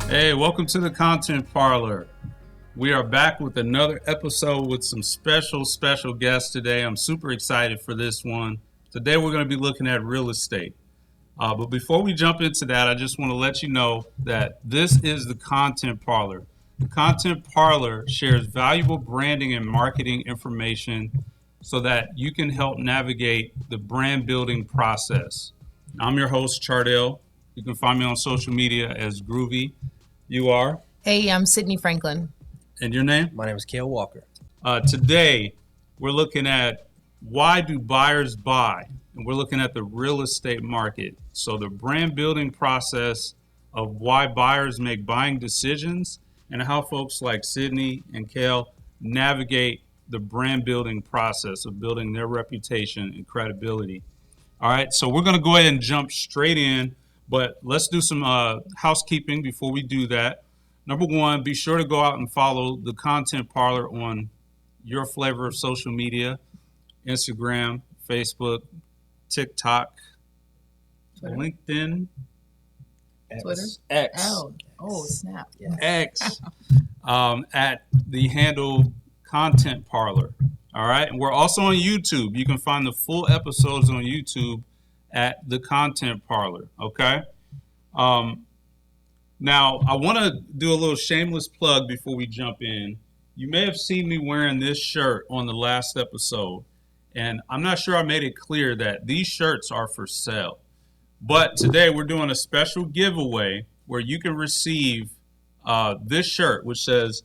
Hey, welcome to the Content Parlor. We are back with another episode with some special guests today. I'm super excited for this one. Today we're going to be looking at real estate. But before we jump into that, I just want to let you know that this is the Content Parlor. The Content Parlor shares valuable branding and marketing information so that you can help navigate the brand building process. I'm your host, Chardell. You can find me on social media as Groovy. You are? Hey, I'm Cydney Franklin. And your name? My name is Kail Walker. Today, we're looking at why do buyers buy? And we're looking at the real estate market. So the brand building process of why buyers make buying decisions and how folks like Cydney and Kail navigate the brand building process of building their reputation and credibility. All right, so we're going to go ahead and jump straight in, but let's do some housekeeping before we do that. Number one, be sure to go out and follow the Content Parlor on your flavor of social media, Instagram, Facebook, TikTok, Twitter. LinkedIn, Twitter? X, Snap. Yeah. X, at the handle Content Parlor. All right. And we're also on YouTube. You can find the full episodes on YouTube at the Content Parlor. Okay. Now, I want to do a little shameless plug before we jump in. You may have seen me wearing this shirt on the last episode, and I'm not sure I made it clear that these shirts are for sale. But today we're doing a special giveaway where you can receive this shirt, which says,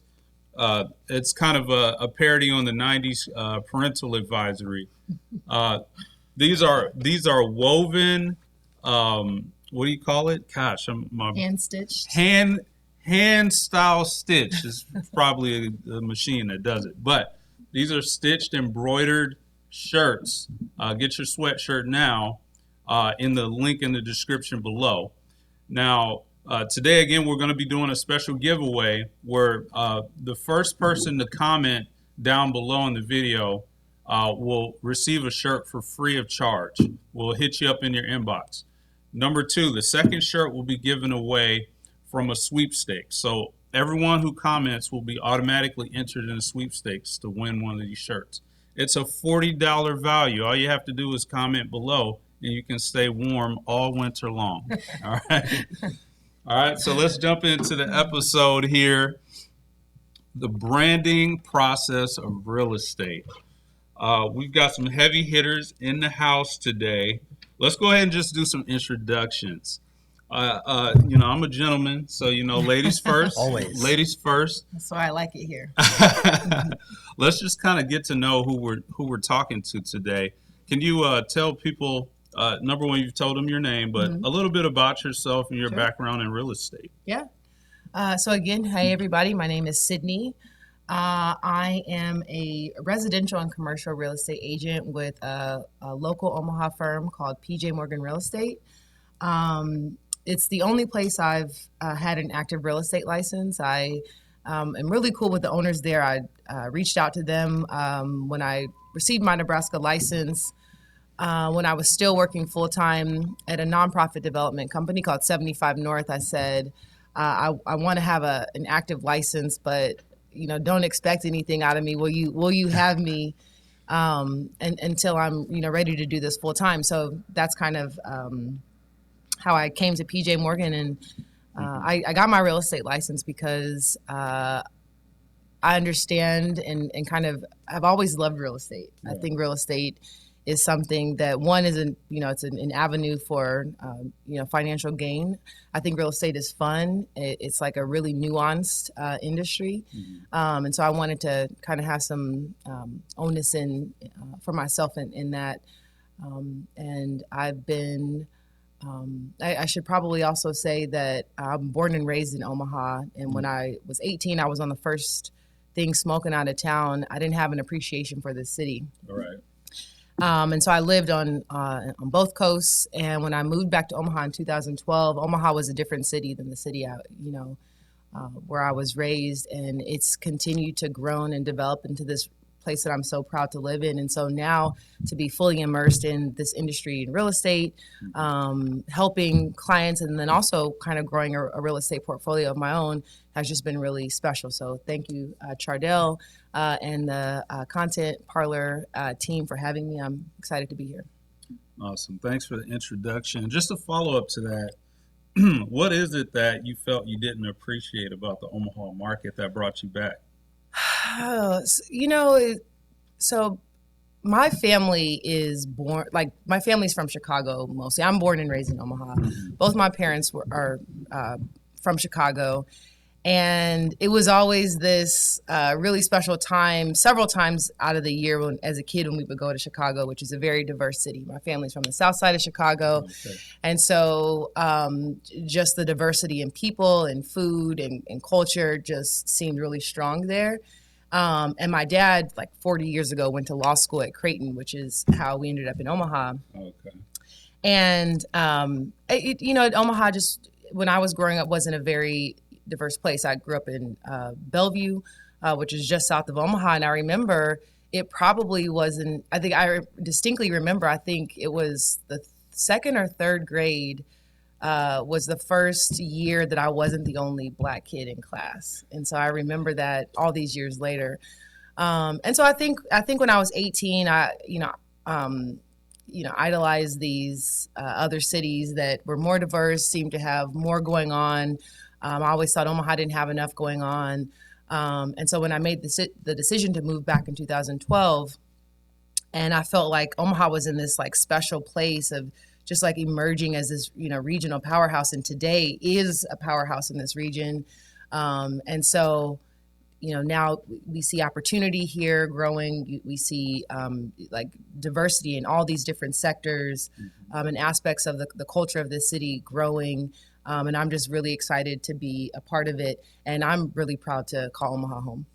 it's kind of a parody on the 90s parental advisory. These are woven, what do you call it? Gosh, Hand stitched. Hand style stitch is probably a machine that does it. But these are stitched, embroidered shirts. Get your sweatshirt now in the link in the description below. Now, today, again, we're going to be doing a special giveaway where the first person to comment down below in the video will receive a shirt for free of charge. We'll hit you up in your inbox. Number two, the second shirt will be given away from a sweepstakes. So everyone who comments will be automatically entered in a sweepstakes to win one of these shirts. It's a $40 value. All you have to do is comment below and you can stay warm all winter long. All right. All right. So let's jump into the episode here. The branding process of real estate. We've got some heavy hitters in the house today. Let's go ahead and just do some introductions. I'm a gentleman, so, ladies first. Always. Ladies first. That's why I like it here. Let's just kind of get to know who we're talking to today. Can you tell people, number one, you've told them your name, but a little bit about yourself and your background in real estate? Yeah. So again, hi everybody. My name is Cydney. I am a residential and commercial real estate agent with a local Omaha firm called PJ Morgan Real Estate. It's the only place I've had an active real estate license. I am really cool with the owners there. I reached out to them when I received my Nebraska license. When I was still working full-time at a nonprofit development company called 75 North, I said, I want to have an active license, but don't expect anything out of me. Will you have me until I'm ready to do this full time? So that's kind of how I came to PJ Morgan, and I got my real estate license because I understand and kind of I've always loved real estate. Yeah. I think real estate is something that it's an avenue for financial gain. I think real estate is fun. It's like a really nuanced industry, and so I wanted to kind of have some onus for myself in that. And I've been. I should probably also say that I'm born and raised in Omaha, and when I was 18, I was on the first thing smoking out of town. I didn't have an appreciation for the city. All right. And so I lived on both coasts. And when I moved back to Omaha in 2012, Omaha was a different city than the city where I was raised, and it's continued to grow and develop into this place that I'm so proud to live in. And so now to be fully immersed in this industry in real estate, helping clients, and then also kind of growing a real estate portfolio of my own has just been really special. So thank you, Chardell, and the Content Parlor team for having me. I'm excited to be here. Awesome. Thanks for the introduction. Just a follow up to that. What is it that you felt you didn't appreciate about the Omaha market that brought you back? So my family is born, like my family's from Chicago mostly. I'm born and raised in Omaha. Both my parents are from Chicago. And it was always this really special time, several times out of the year as a kid when we would go to Chicago, which is a very diverse city. My family's from the south side of Chicago. Okay. And so just the diversity in people and food and culture just seemed really strong there. And my dad, like 40 years ago, went to law school at Creighton, which is how we ended up in Omaha. Okay. And, Omaha just, when I was growing up, wasn't a very diverse place. I grew up in Bellevue, which is just south of Omaha. And I remember it probably wasn't, I distinctly remember, I think it was the second or third grade was the first year that I wasn't the only Black kid in class. And so I remember that all these years later. And so I think when I was 18, I idolized these other cities that were more diverse, seemed to have more going on. I always thought Omaha didn't have enough going on. And so when I made the decision to move back in 2012, and I felt like Omaha was in this like special place of just like emerging as this, regional powerhouse, and today is a powerhouse in this region. And so, now we see opportunity here growing. We see like diversity in all these different sectors and aspects of the culture of this city growing. And I'm just really excited to be a part of it. And I'm really proud to call Omaha home.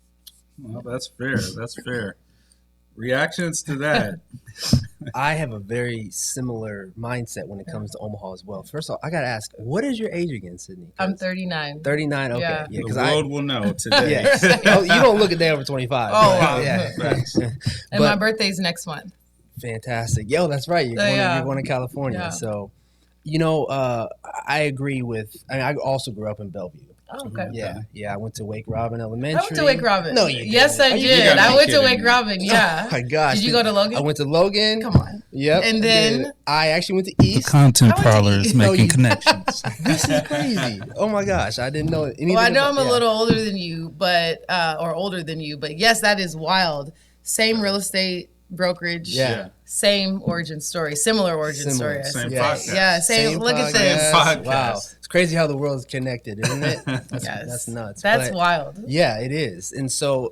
Well, that's fair. That's fair. Reactions to that? I have a very similar mindset when it comes to Omaha as well. First of all, I got to ask, what is your age again, Cydney? I'm 39. 39, okay. Yeah, the world will know today. Oh, you don't look a day over 25. Oh, wow. Yeah. And my birthday's next month. Fantastic. Yo, that's right. You're going to California. Yeah. So, I agree I also grew up in Bellevue. Oh, okay. Yeah. I went to Wake Robin Elementary. I went to Wake Robin. No, you didn't. Yes, I did. I went to Wake Robin. Yeah. Oh my gosh. Did you go to Logan? I went to Logan. Come on. Yep. And then I actually went to East. The Content Parlor is making connections. This is crazy. Oh my gosh, I didn't know anything. Well, I know I'm a little older than you, but yes, that is wild. Same real estate brokerage. Yeah. Same origin story. Similar origin story. Same podcast. Yeah. Same look podcast. at this. Podcast. Wow. It's crazy how the world is connected, isn't it? Yes. That's nuts. That's wild. Yeah, it is. And so,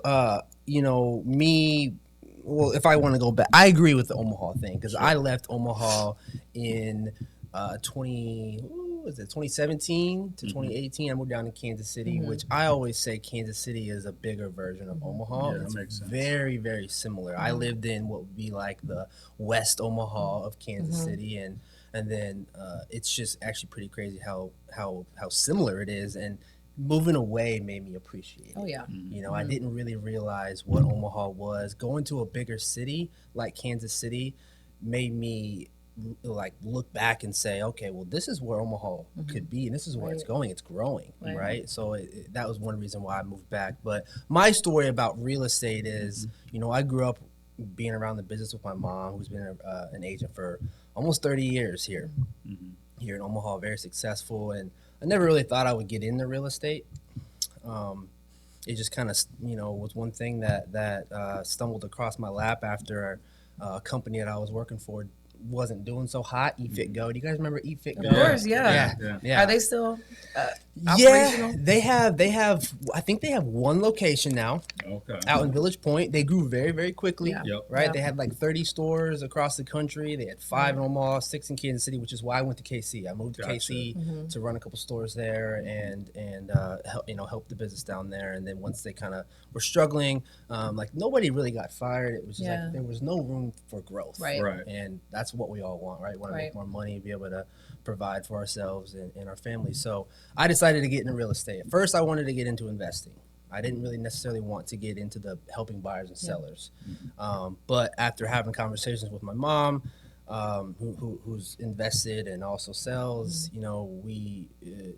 if I want to go back, I agree with the Omaha thing because I left Omaha in 2017 to 2018. I moved down to Kansas City, which I always say Kansas City is a bigger version of Omaha. Yeah, it's that makes sense. Very, very similar. I lived in what would be like the West Omaha of Kansas City, and then it's just actually pretty crazy how similar it is. And moving away made me appreciate it. Oh yeah. I didn't really realize what Omaha was. Going to a bigger city like Kansas City made me like look back and say, okay, well, this is where Omaha could be, and this is where it's going. It's growing, right? So that was one reason why I moved back. But my story about real estate is, I grew up being around the business with my mom, who's been an agent for almost 30 years here in Omaha, very successful. And I never really thought I would get into real estate. It just kind of, was one thing that stumbled across my lap after a company that I was working for wasn't doing so hot. Eat Fit Go. Do you guys remember Eat Fit Go? Of course, yeah. Are they still operational? They have. I think they have one location now. Okay. Out in Village Point. They grew very, very quickly. Yeah. Yep. Right. Yeah. They had like 30 stores across the country. They had 5 in Omaha, 6 in Kansas City, which is why I went to KC. I moved to KC to run a couple stores there and help the business down there. And then once they kind of were struggling, like nobody really got fired. It was just like there was no room for growth. Right. And that's what we all want, right? We want to make more money, be able to provide for ourselves and our families. So I decided to get into real estate. At first, I wanted to get into investing. I didn't really necessarily want to get into the helping buyers and sellers. But after having conversations with my mom, who's invested and also sells, you know,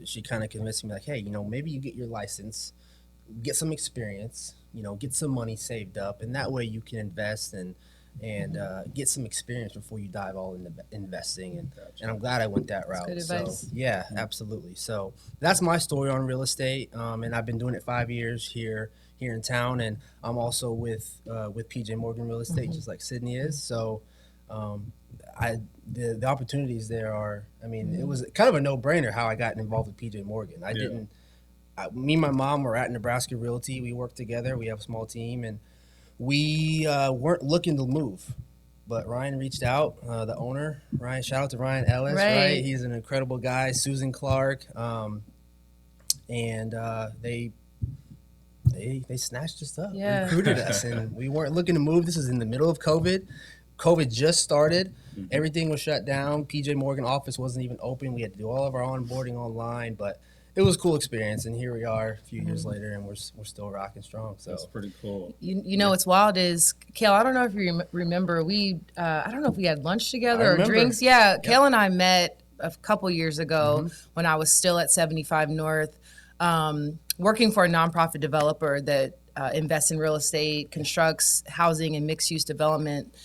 she kind of convinced me like, hey, you know, maybe you get your license, get some experience, you know, get some money saved up, and that way you can invest and get some experience before you dive all into investing. And I'm glad I went that route. good So advice. yeah, absolutely. So that's my story on real estate. And I've been doing it 5 years here in town, and I'm also with PJ Morgan Real Estate, just like Cydney is. So the opportunities there are, I mean, it was kind of a no-brainer how I got involved with PJ Morgan. Me and my mom were at Nebraska Realty. We work together. We have a small team, and we weren't looking to move. But Ryan reached out, the owner, Ryan, shout out to Ryan Ellis, right? He's an incredible guy, Susan Clark. And they snatched us up, recruited us, and we weren't looking to move. This is in the middle of COVID. COVID just started. Everything was shut down. PJ Morgan office wasn't even open. We had to do all of our onboarding online, but it was a cool experience. And here we are a few years later, and we're still rocking strong. So That's pretty cool. You know what's wild is, Kail, I don't know if you remember, I don't know if we had lunch together or drinks. Yeah, yep. Kail and I met a couple years ago when I was still at 75 North, working for a nonprofit developer that invests in real estate, constructs housing and mixed-use development.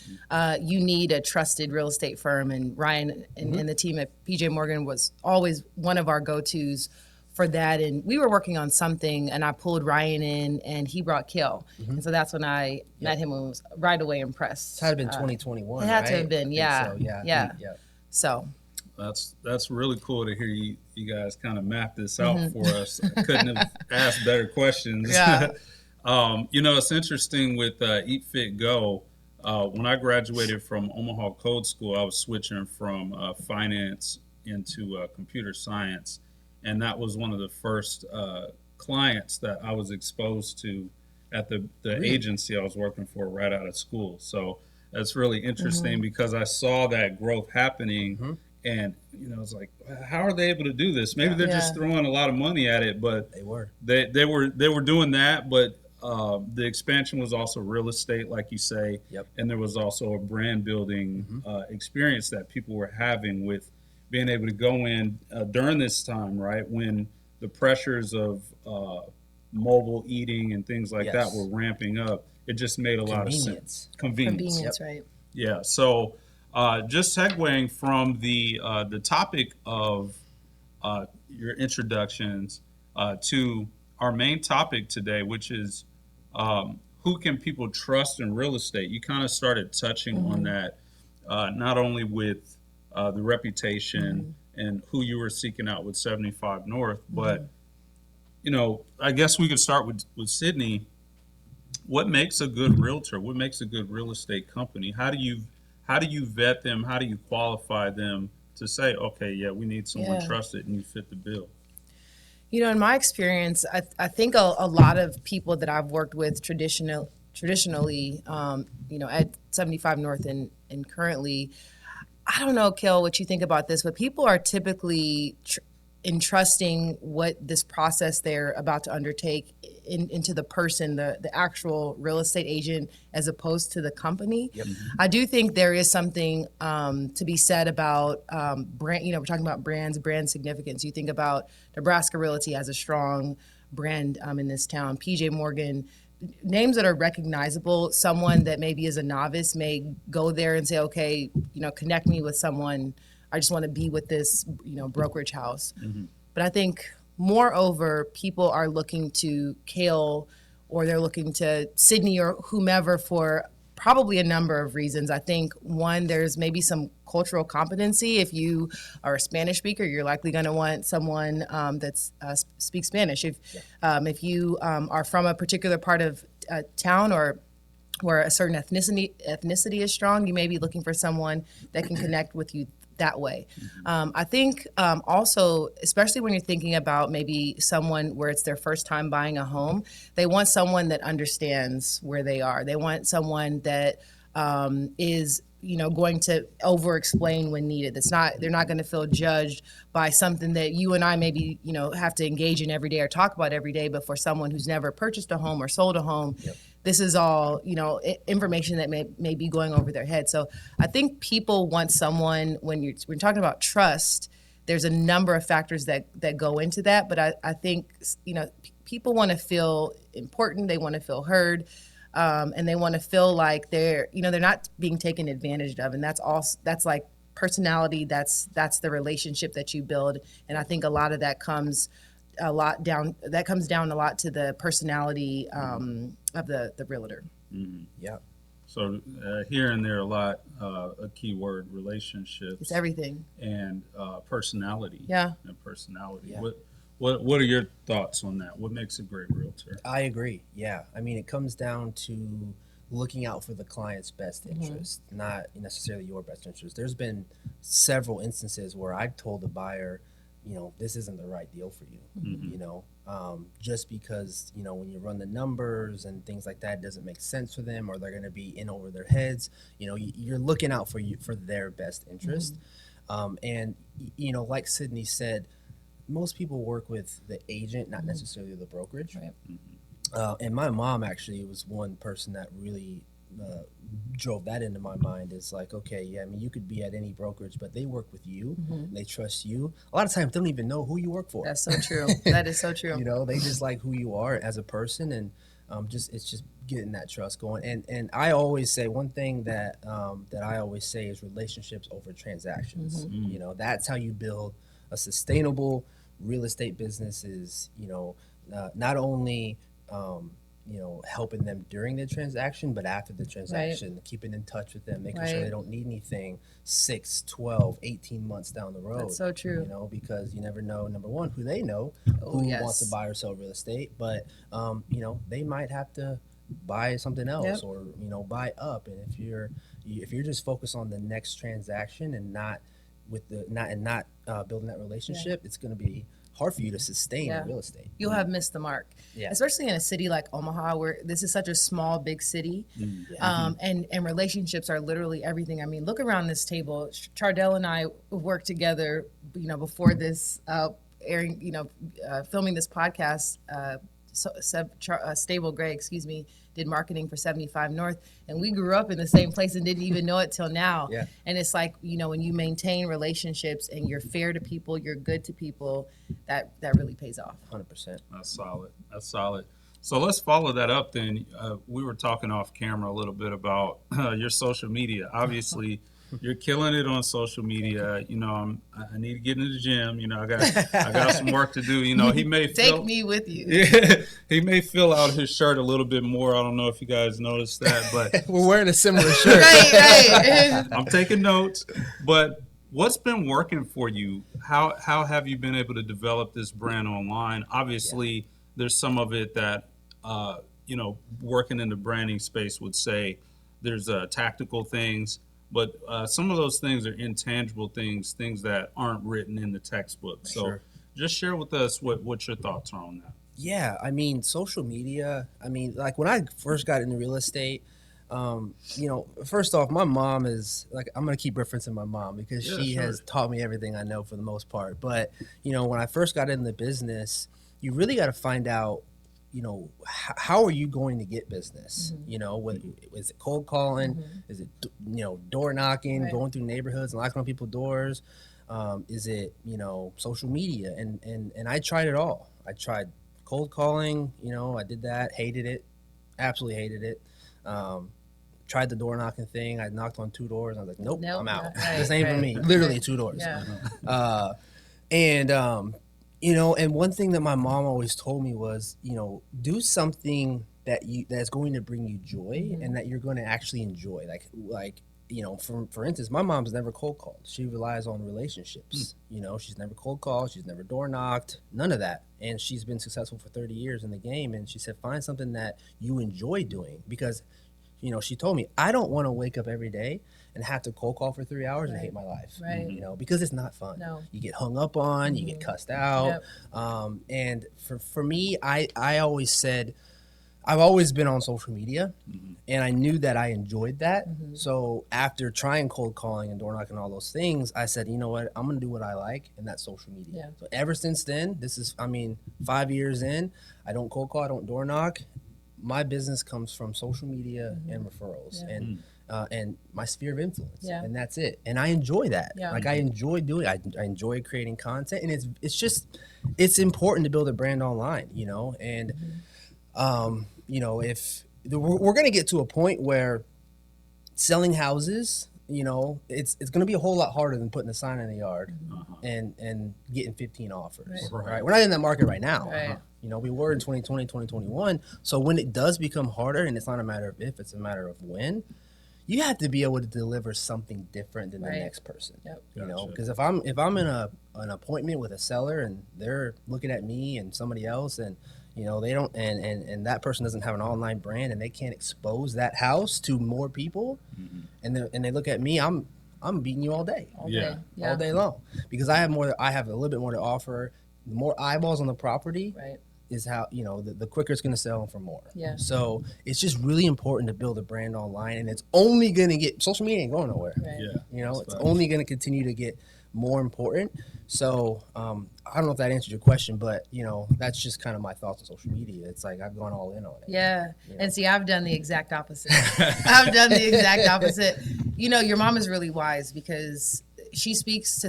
You need a trusted real estate firm, and Ryan and the team at PJ Morgan was always one of our go-tos for that. And we were working on something, and I pulled Ryan in, and he brought Kail. And so that's when I met him and was right away impressed. It had been 2021, It had right? to have been, yeah. So, yeah. So That's really cool to hear you guys kind of map this out for us. I couldn't have asked better questions. Yeah. You know, it's interesting with Eat Fit Go. When I graduated from Omaha Code School, I was switching from finance into computer science. And that was one of the first clients that I was exposed to at the agency I was working for right out of school. So that's really interesting because I saw that growth happening. And, you know, it's like, how are they able to do this? Maybe they're just throwing a lot of money at it, but they were doing that. But the expansion was also real estate, like you say. And there was also a brand building experience that people were having with being able to go in during this time, right, when the pressures of mobile eating and things like that were ramping up. It just made a lot of sense. Convenience, right. Yeah. So just segueing from the topic of your introductions to our main topic today, which is who can people trust in real estate? You kind of started touching on that, not only with the reputation and who you were seeking out with 75 North, but you know, I guess we could start with Cydney. What makes a good realtor? What makes a good real estate company? How do you vet them? How do you qualify them to say, okay, yeah, we need someone trusted and you fit the bill? You know, in my experience, I think a lot of people that I've worked with traditionally, you know, at 75 North and currently, I don't know, Kail, what you think about this, but people are typically entrusting what this process they're about to undertake into the person, the actual real estate agent, as opposed to the company. I do think there is something to be said about brand. You know, we're talking about brand significance. You think about Nebraska Realty as a strong brand in this town. PJ Morgan, names that are recognizable. Someone that maybe is a novice may go there and say, okay, you know, connect me with someone. I just want to be with this, you know, brokerage house. But I think moreover, people are looking to Kail or they're looking to Cydney or whomever for probably a number of reasons. I think one, there's maybe some cultural competency. If you are a Spanish speaker, you're likely going to want someone that speaks Spanish. If you are from a particular part of town or where a certain ethnicity is strong, you may be looking for someone that can connect with you that way. I think also, especially when you're thinking about maybe someone where it's their first time buying a home, they want someone that understands where they are. They want someone that is going to over explain when needed. They're not going to feel judged by something that you and I maybe, have to engage in every day or talk about every day. But for someone who's never purchased a home or sold a home, this is all, information that may be going over their head. So I think people want someone, when we're talking about trust, there's a number of factors that go into that. But I think, people want to feel important. They want to feel heard. And they want to feel like they're not being taken advantage of. And that's like personality. That's the relationship that you build. And I think a lot of that comes down a lot to the personality of the realtor. Mm-hmm. Yeah. So here and there a lot, a key word, relationships. It's everything. And personality. Yeah. And personality. Yeah. What are your thoughts on that? What makes a great realtor? I agree. Yeah. I mean, it comes down to looking out for the client's best interest, not necessarily your best interest. There's been several instances where I told the buyer, this isn't the right deal for you, just because, when you run the numbers and things like that, it doesn't make sense for them, or they're going to be in over their heads. You're looking out for their best interest. And, like Cydney said, most people work with the agent, not necessarily the brokerage. Right. And my mom actually was one person that really drove that into my mind. It's like, okay, yeah, I mean, you could be at any brokerage, but they work with you. And they trust you. A lot of times they don't even know who you work for. That's so true. That is so true. They just like who you are as a person, and it's just getting that trust going. And I always say one thing that I always say is relationships over transactions. That's how you build a sustainable real estate business. Is not only helping them during the transaction, but after the transaction, keeping in touch with them, making sure they don't need anything 6, 12, 18 months down the road. That's so true. Because you never know, number one, who they know, who wants to buy or sell real estate, but they might have to buy something else or buy up. And if you're just focused on the next transaction and not building that relationship, it's going to be hard for you to sustain in real estate. You'll have missed the mark, especially in a city like Omaha, where this is such a small, big city, and relationships are literally everything. I mean, look around this table. Chardell and I worked together, before this airing, filming this podcast. Stable Gray, did marketing for 75 North, and we grew up in the same place and didn't even know it till now. And it's like, when you maintain relationships and you're fair to people, you're good to people, that really pays off. 100%. That's solid. So let's follow that up then. We were talking off camera a little bit about your social media. Obviously, you're killing it on social media. I need to get in the gym. I got some work to do. He may take me with you. Yeah, he may fill out his shirt a little bit more. I don't know if you guys noticed that, but we're wearing a similar shirt. Right. I'm taking notes. But what's been working for you? How have you been able to develop this brand online? Obviously, there's some of it that working in the branding space would say there's tactical things. But some of those things are intangible things that aren't written in the textbook. So just share with us what your thoughts are on that. Yeah, I mean, social media, like when I first got into real estate, first off, my mom is like, I'm going to keep referencing my mom because she has taught me everything I know for the most part. But, when I first got into the business, you really got to find out, how are you going to get business? Is it cold calling? Is it, door knocking, going through neighborhoods and knocking on people's doors? Is it, social media? And I tried it all. I tried cold calling, I did that, hated it, absolutely hated it. Tried the door knocking thing. I knocked on 2 doors. I was like, nope, I'm out. This ain't for me. Literally 2 doors. And one thing that my mom always told me was, do something that's going to bring you joy and that you're going to actually enjoy. Like for instance, my mom's never cold called. She relies on relationships. She's never cold called. She's never door knocked. None of that. And she's been successful for 30 years in the game. And she said, find something that you enjoy doing because, she told me, I don't want to wake up every day and have to cold call for 3 hours and hate my life, because it's not fun. No. You get hung up on, you get cussed out. And for me, I always said, I've always been on social media, and I knew that I enjoyed that. So after trying cold calling and door knocking and all those things, I said, you know what, I'm gonna do what I like, and that's social media. Yeah. So ever since then, this is, 5 years in, I don't cold call, I don't door knock. My business comes from social media and referrals, and my sphere of influence, and that's it. And I enjoy that. Yeah. Like I enjoy doing. I enjoy creating content, and it's important to build a brand online, and. If we're going to get to a point where selling houses, it's going to be a whole lot harder than putting a sign in the yard and getting 15 offers. Right. We're not in that market right now. Right. We were in 2020, 2021. So when it does become harder, and it's not a matter of if, it's a matter of when, you have to be able to deliver something different than the next person. Yep. Because if I'm in an appointment with a seller and they're looking at me and somebody else, and they don't, and that person doesn't have an online brand, and they can't expose that house to more people, and they look at me, I'm beating you all day, all day long, because I have a little bit more to offer. The more eyeballs on the property, is how the quicker it's going to sell for more. Yeah. So it's just really important to build a brand online, and it's only going to get, social media ain't going nowhere. Right. Yeah. It's only going to continue to get more important. So I don't know if that answered your question, but that's just kind of my thoughts on social media. It's like I've gone all in on it. Yeah. And see, I've done the exact opposite. I've done the exact opposite. Your mom is really wise, because she speaks to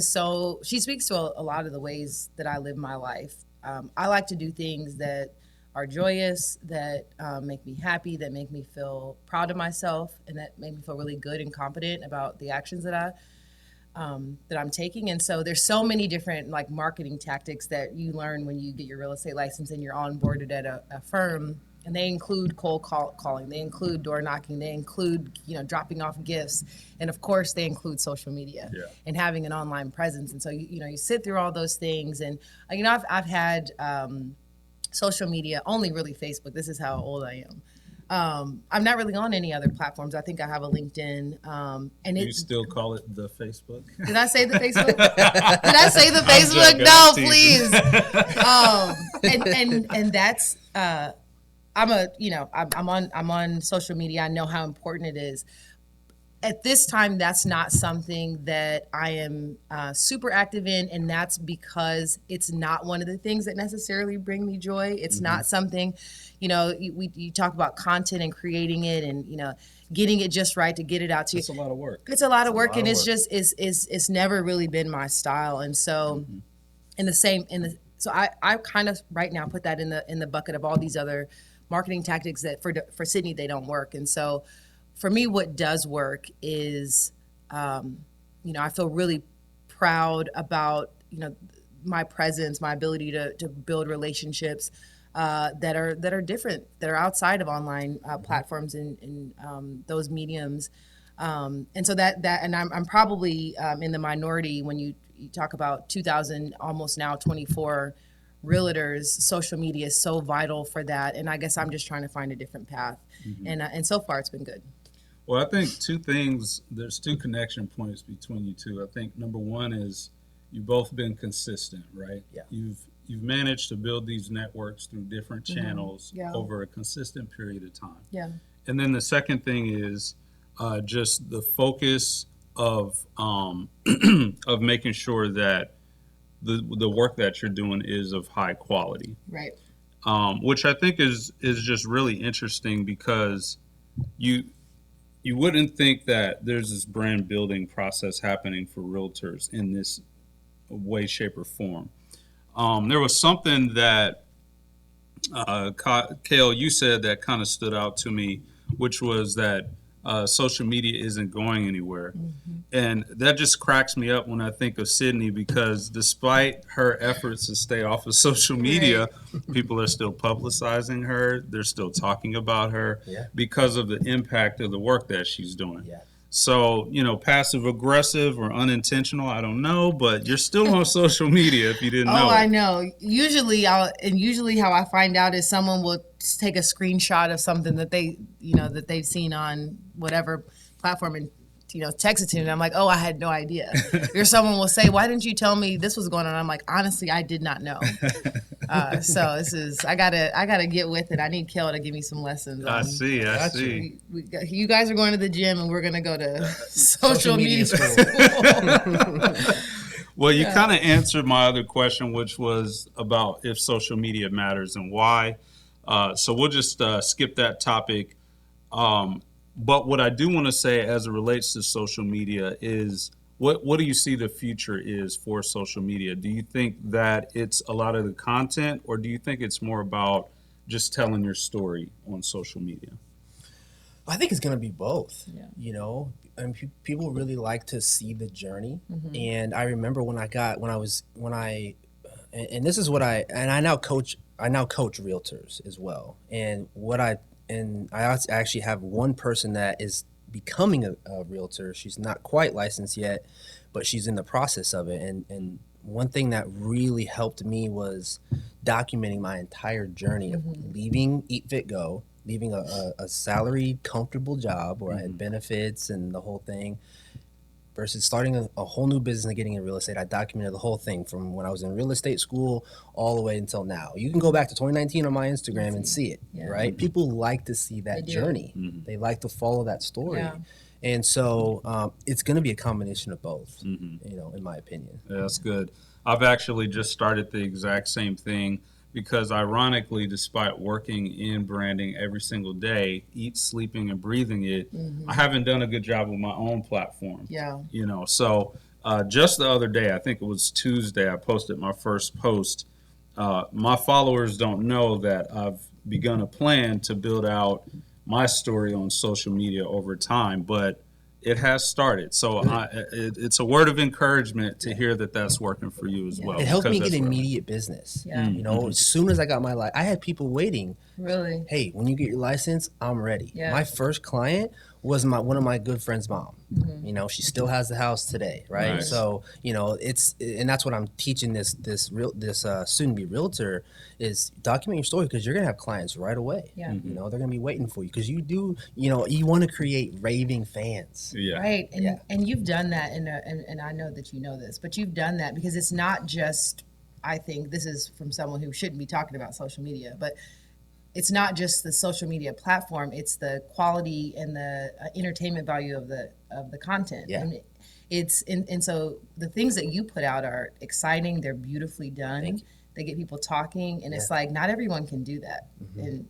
a lot of the ways that I live my life. I like to do things that are joyous, that make me happy, that make me feel proud of myself, and that make me feel really good and confident about the actions that I'm taking. And so there's so many different marketing tactics that you learn when you get your real estate license and you're onboarded at a firm. And they include cold calling, they include door knocking, they include dropping off gifts, and of course they include social media and having an online presence. And so you sit through all those things, and I've had social media, only really Facebook. This is how old I am. I'm not really on any other platforms. I think I have a LinkedIn. And you still call it the Facebook? Did I say the Facebook? Did I say the Facebook? No, please. And that's. I'm on social media. I know how important it is. At this time, that's not something that I am super active in, and that's because it's not one of the things that necessarily bring me joy. It's not something, you talk about content and creating it, and getting it just right to get it out to you. It's a lot of work. It's a lot of work, and it's never really been my style. And so, so I kind of right now put that in the bucket of all these other marketing tactics that for Cydney, they don't work. And so for me, what does work is, I feel really proud about, my presence, my ability to build relationships that are different, that are outside of online platforms and those mediums. And so and I'm probably in the minority when you talk about 2,000, almost now 24 realtors. Social media is so vital for that, and I guess I'm just trying to find a different path, and so far it's been good. Well, I think there's two connection points between you two. I think number one is you've both been consistent, right? Yeah. You've managed to build these networks through different channels over a consistent period of time. Yeah. And then the second thing is just the focus of of making sure that the work that you're doing is of high quality, Right. Which I think is just really interesting, because you wouldn't think that there's this brand building process happening for realtors in this way, shape, or form. There was something that Kail, you said that kind of stood out to me, which was that social media isn't going anywhere. And that just cracks me up when I think of Cydney, because despite her efforts to stay off of social media, people are still publicizing her. They're still talking about her because of the impact of the work that she's doing. Yeah. So, passive aggressive or unintentional, I don't know, but you're still on social media if you didn't know. Oh, I know. Usually how I find out is someone will take a screenshot of something that that they've seen on whatever platform and text it to me. And I'm like, oh, I had no idea. Or someone will say, why didn't you tell me this was going on? I'm like, honestly, I did not know. So I gotta get with it. I need Kail to give me some lessons. I see. Gotcha. You guys are going to the gym, and we're gonna go to social media school. school. Well, you kind of answered my other question, which was about if social media matters and why. So we'll just skip that topic. But what I do want to say as it relates to social media is what do you see the future is for social media? Do you think that it's a lot of the content, or do you think it's more about just telling your story on social media? I think it's going to be both. Yeah. You know, and people really like to see the journey. And I remember when I this is what I now coach realtors as well. And I actually have one person that is becoming a realtor. She's not quite licensed yet, but she's in the process of it. And one thing that really helped me was documenting my entire journey of leaving Eat Fit Go, leaving a salaried, comfortable job where I had benefits and the whole thing, versus starting a whole new business and getting in real estate. I documented the whole thing from when I was in real estate school all the way until now. You can go back to 2019 on my Instagram and see it, right? People like to see that journey. They like to follow that story. Yeah. And so it's going to be a combination of both, you know, in my opinion. Yeah, that's good. I've actually just started the exact same thing because ironically, despite working in branding every single day, sleeping and breathing it, I haven't done a good job with my own platform. Yeah. You know, so just the other day, I think it was Tuesday, I posted my first post. My followers don't know that I've begun a plan to build out my story on social media over time, but it has started. So it's a word of encouragement to hear that that's working for you as well. It helped me because get that's what immediate business. Yeah. You know, as soon as I got my I had people waiting. Really? Hey, when you get your license, I'm ready. Yeah. My first client was one of my good friend's mom. You know, she still has the house today, right? Nice. So, you know, and that's what I'm teaching this soon-to-be realtor is document your story, because you're gonna have clients right away. Yeah. You know, they're gonna be waiting for you because you know, you want to create raving fans. Yeah. Right. And you've done that, and I know that you know this, but you've done that because it's not just, I think this is from someone who shouldn't be talking about social media, but it's not just the social media platform, it's the quality and the entertainment value of the content. Yeah. And so the things that you put out are exciting, they're beautifully done. They get people talking, and it's like not everyone can do that. And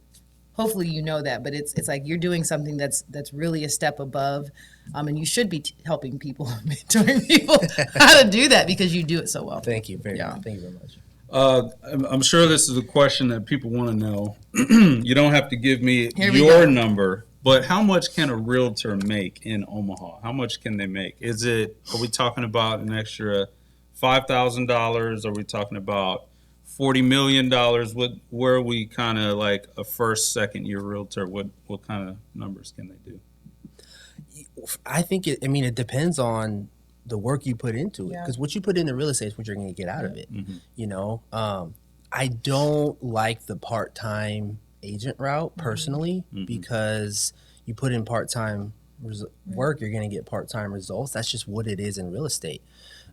hopefully you know that, but it's like you're doing something that's really a step above, and you should be helping people, mentoring people how to do that because you do it so well. Thank you very much. Thank you very much. I'm sure this is a question that people want to know. You don't have to give me your number, but how much can a realtor make in Omaha? How much can they make? Are we talking about an extra $5,000? Are we talking about $40 million? Where are we kind of like a first, second year realtor? What kind of numbers can they do? I think it depends on the work you put into it, because what you put into real estate is what you're going to get out of it. You know, I don't like the part-time agent route personally, because you put in part-time work, you're going to get part-time results. That's just what it is in real estate.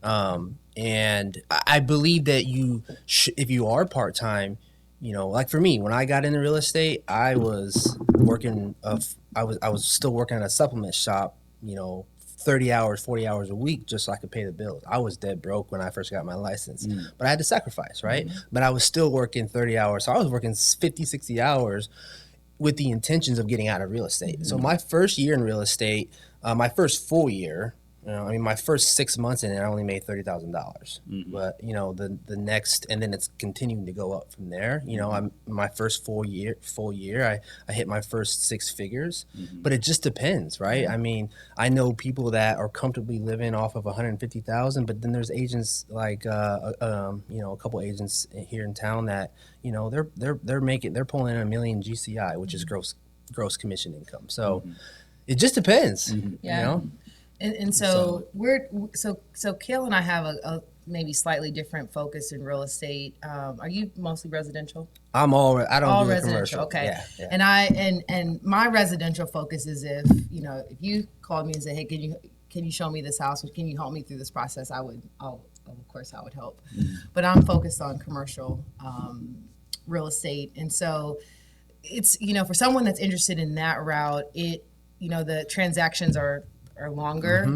And I believe that if you are part-time, you know, like for me, when I got into real estate, I was working, I was still working at a supplement shop, you know, 30 hours, 40 hours a week just so I could pay the bills. I was dead broke when I first got my license, but I had to sacrifice, right? But I was still working 30 hours. So I was working 50, 60 hours with the intentions of getting out of real estate. So my first year in real estate, my first full year, my first 6 months in it, I only made $30,000. But you know, the next, and then it's continuing to go up from there. You know, my first full year, I hit my first 6 figures. But it just depends, right? I mean, I know people that are comfortably living off of 150,000, but then there's agents like, you know, a couple agents here in town that, you know, they're pulling in $1 million GCI, which is gross commission income. So it just depends, you know. And so Kail and I have a maybe slightly different focus in real estate. Are you mostly residential? I don't do residential. commercial. Okay. Yeah. And my residential focus is if you called me and said, hey, can you show me this house? Can you help me through this process? I'll of course, how it help. But I'm focused on commercial real estate. And so it's, for someone that's interested in that route, the transactions are longer.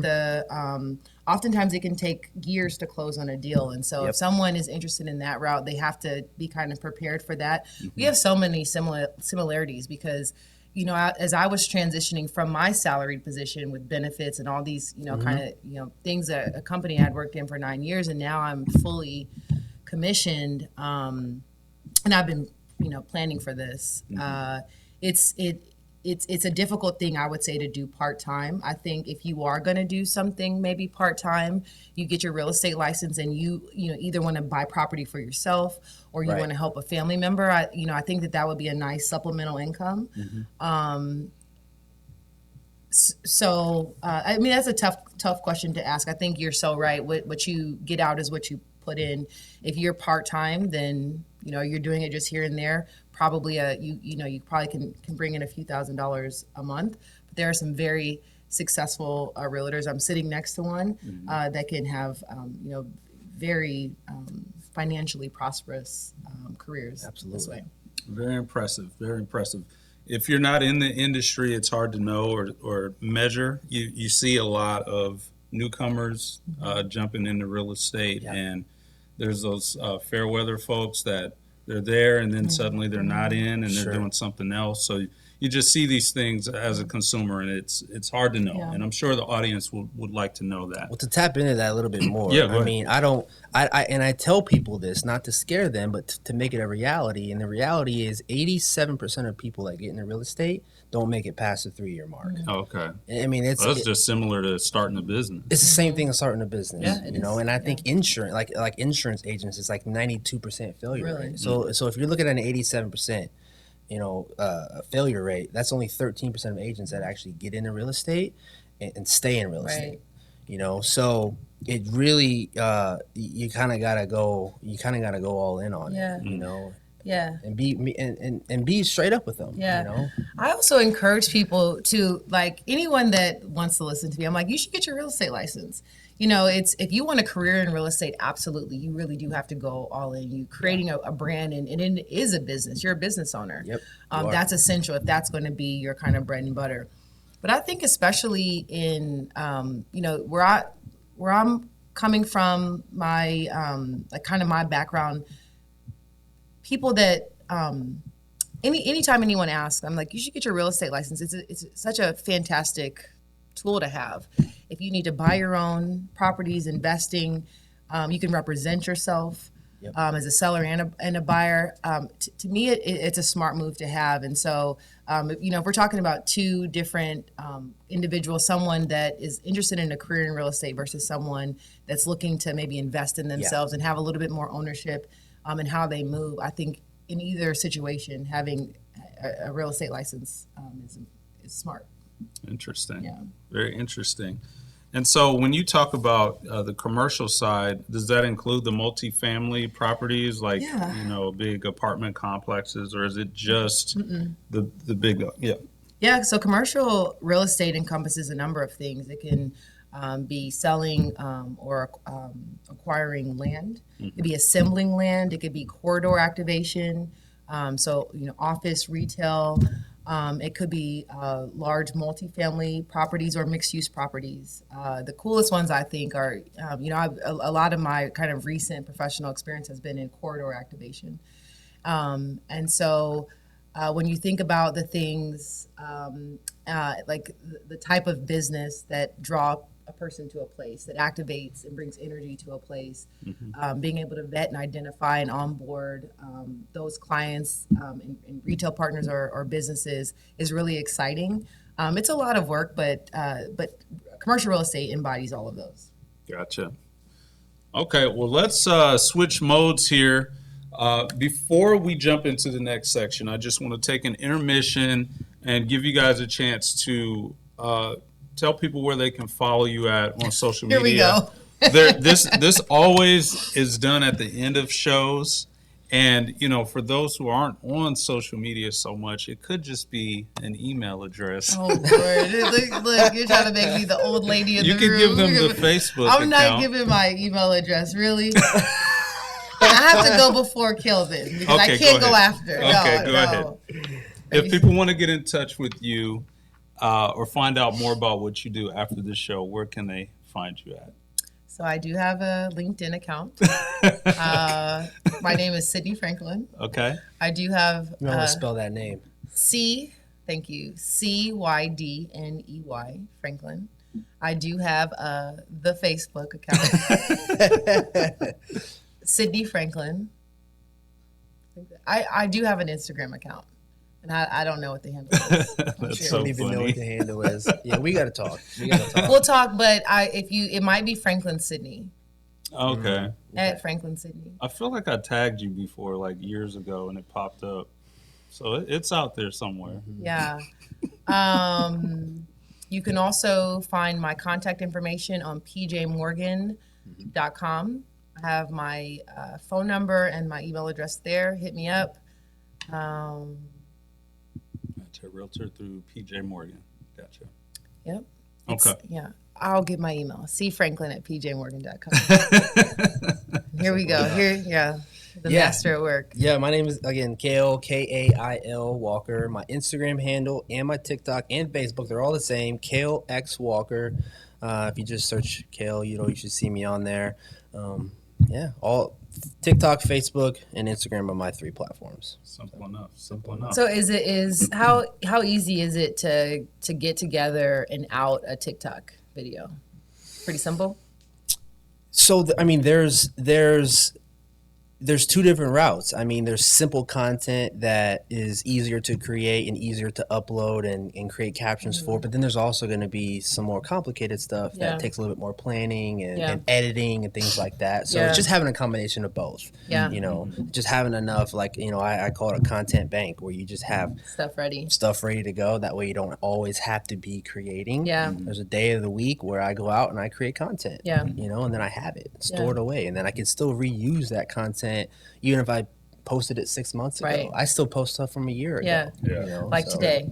Oftentimes it can take years to close on a deal. And so if someone is interested in that route, they have to be kind of prepared for that. We have so many similarities because, as I was transitioning from my salaried position with benefits and all these, kind of, things that a company I'd worked in for 9 years, and now I'm fully commissioned. And I've been, planning for this. It's a difficult thing, I would say, to do part-time. I think if you are going to do something maybe part-time, you get your real estate license and you either want to buy property for yourself or you want to help a family member. I think that would be a nice supplemental income. That's a tough question to ask. I think you're so right. What you get out is what you put in. If you're part-time, then, you're doing it just here and there. Probably you probably can bring in a few $1,000s a month. But there are some very successful realtors. I'm sitting next to one that can have very financially prosperous careers. Absolutely. This way. Very impressive. Very impressive. If you're not in the industry, it's hard to know or measure. You see a lot of newcomers jumping into real estate, and there's those fair weather folks that they're there and then suddenly they're not in and they're doing something else. So you just see these things as a consumer, and it's hard to know. Yeah. And I'm sure the audience would like to know that. Well, to tap into that a little bit more, Yeah, go I mean, I tell people this not to scare them, but to make it a reality. And the reality is 87% of people that get into real estate don't make it past the 3-year mark. Okay. I mean, Well, that's just similar to starting a business. it's the same thing as starting a business, Yeah, it is. and I think insurance, like insurance agents, is like 92% failure Really? rate. So if you're looking at an 87%, failure rate, that's only 13% of agents that actually get into real estate and stay in real estate. So it really, you kind of gotta go all in on it, Yeah. and be straight up with them. Yeah. I also encourage people to, like, anyone that wants to listen to me, I'm like, you should get your real estate license. If you want a career in real estate, absolutely, you really do have to go all in. You creating a brand, and it is a business. You're a business owner. Yep. That's essential if that's going to be your kind of bread and butter. But I think especially in, where I'm coming from, my kind of my background, people that anytime anyone asks, I'm like, you should get your real estate license. It's such a fantastic tool to have. If you need to buy your own properties, investing, you can represent yourself as a seller and a buyer. To me, it's a smart move to have. And so, if we're talking about two different individuals, someone that is interested in a career in real estate versus someone that's looking to maybe invest in themselves and have a little bit more ownership in how they move, I think in either situation, having a real estate license is smart. Interesting. Yeah. Very interesting. And so when you talk about the commercial side, does that include the multifamily properties, like, big apartment complexes, or is it just the big, Yeah, so commercial real estate encompasses a number of things. It can be selling or acquiring land. It could be assembling land. It could be corridor activation. Office, retail. It could be large multifamily properties or mixed-use properties. The coolest ones, I think, are, a lot of my kind of recent professional experience has been in corridor activation. And so when you think about the things like the type of business that draw a person to a place, that activates and brings energy to a place, being able to vet and identify and onboard those clients and retail partners or businesses is really exciting. It's a lot of work, but commercial real estate embodies all of those. Gotcha. Okay, well, let's switch modes here. Before we jump into the next section, I just want to take an intermission and give you guys a chance to tell people where they can follow you at on social media. Here we go. This always is done at the end of shows, And, for those who aren't on social media so much, it could just be an email address. Oh, Lord. Look, you're trying to make me the old lady in You the can room. give them the Facebook I'm not account. giving my email address, really. I have to go before Kail then, because I Okay, can't go go ahead. after. Okay, No, go ahead. If people want to get in touch with you or find out more about what you do after the show, where can they find you at? So I do have a LinkedIn account. My name is Cydney Franklin. Okay. I do have You want to spell that name? thank you, Cydney Franklin. I do have the Facebook account, Cydney Franklin. I do have an Instagram account, and I don't know what the handle is. That's I so don't even know funny. what the handle is. Yeah, we gotta talk. We'll talk, but it might be Franklin Cydney Okay. at Franklin Cydney. I feel like I tagged you before, like years ago, and it popped up. So it's out there somewhere. Yeah. You can also find my contact information on pjmorgan.com. I have my phone number and my email address there. Hit me up. That's a realtor through PJ Morgan. Gotcha. Yep. Okay. Yeah. I'll give my email. cfranklin@pjmorgan.com. Here we go. The master at work. Yeah, my name is, again, Kail, Kail Walker. My Instagram handle and my TikTok and Facebook, they're all the same, Kail X Walker. If you just search Kail, you should see me on there. All TikTok, Facebook, and Instagram are my 3 platforms. Simple enough. Simple enough. So how easy is it to get together and out a TikTok video? Pretty simple. So, there's 2 different routes. There's simple content that is easier to create and easier to upload and create captions for, but then there's also going to be some more complicated stuff that takes a little bit more planning and editing and things like that. So it's just having a combination of both. Yeah. Just having enough, I call it a content bank, where you just have Stuff ready to go. That way you don't always have to be creating. Yeah. There's a day of the week where I go out and I create content. Yeah. And then I have it stored away, and then I can still reuse that content even if I posted it 6 months ago. Right. I still post stuff from a year ago. Yeah. Like so. today.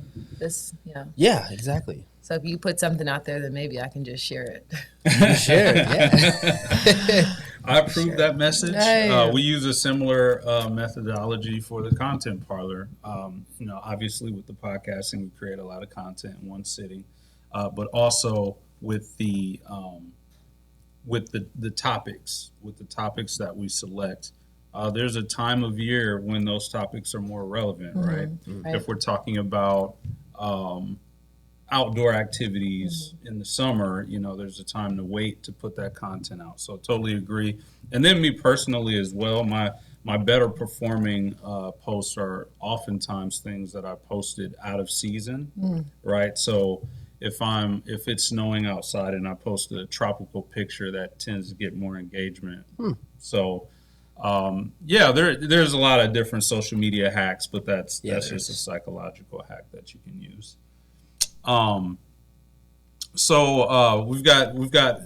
Yeah, exactly. So if you put something out there, then maybe I can just share it. Share it, yeah. I approve that message. Yeah. We use a similar methodology for the content parlor. Obviously with the podcasting, we create a lot of content in one sitting, but also with the topics that we select. There's a time of year when those topics are more relevant, right? Right. If we're talking about outdoor activities in the summer, there's a time to wait to put that content out. So totally agree. And then me personally as well, my better performing posts are oftentimes things that I posted out of season, right? So if it's snowing outside and I post a tropical picture, that tends to get more engagement. So there's a lot of different social media hacks, but that's just a psychological hack that you can use. So we've got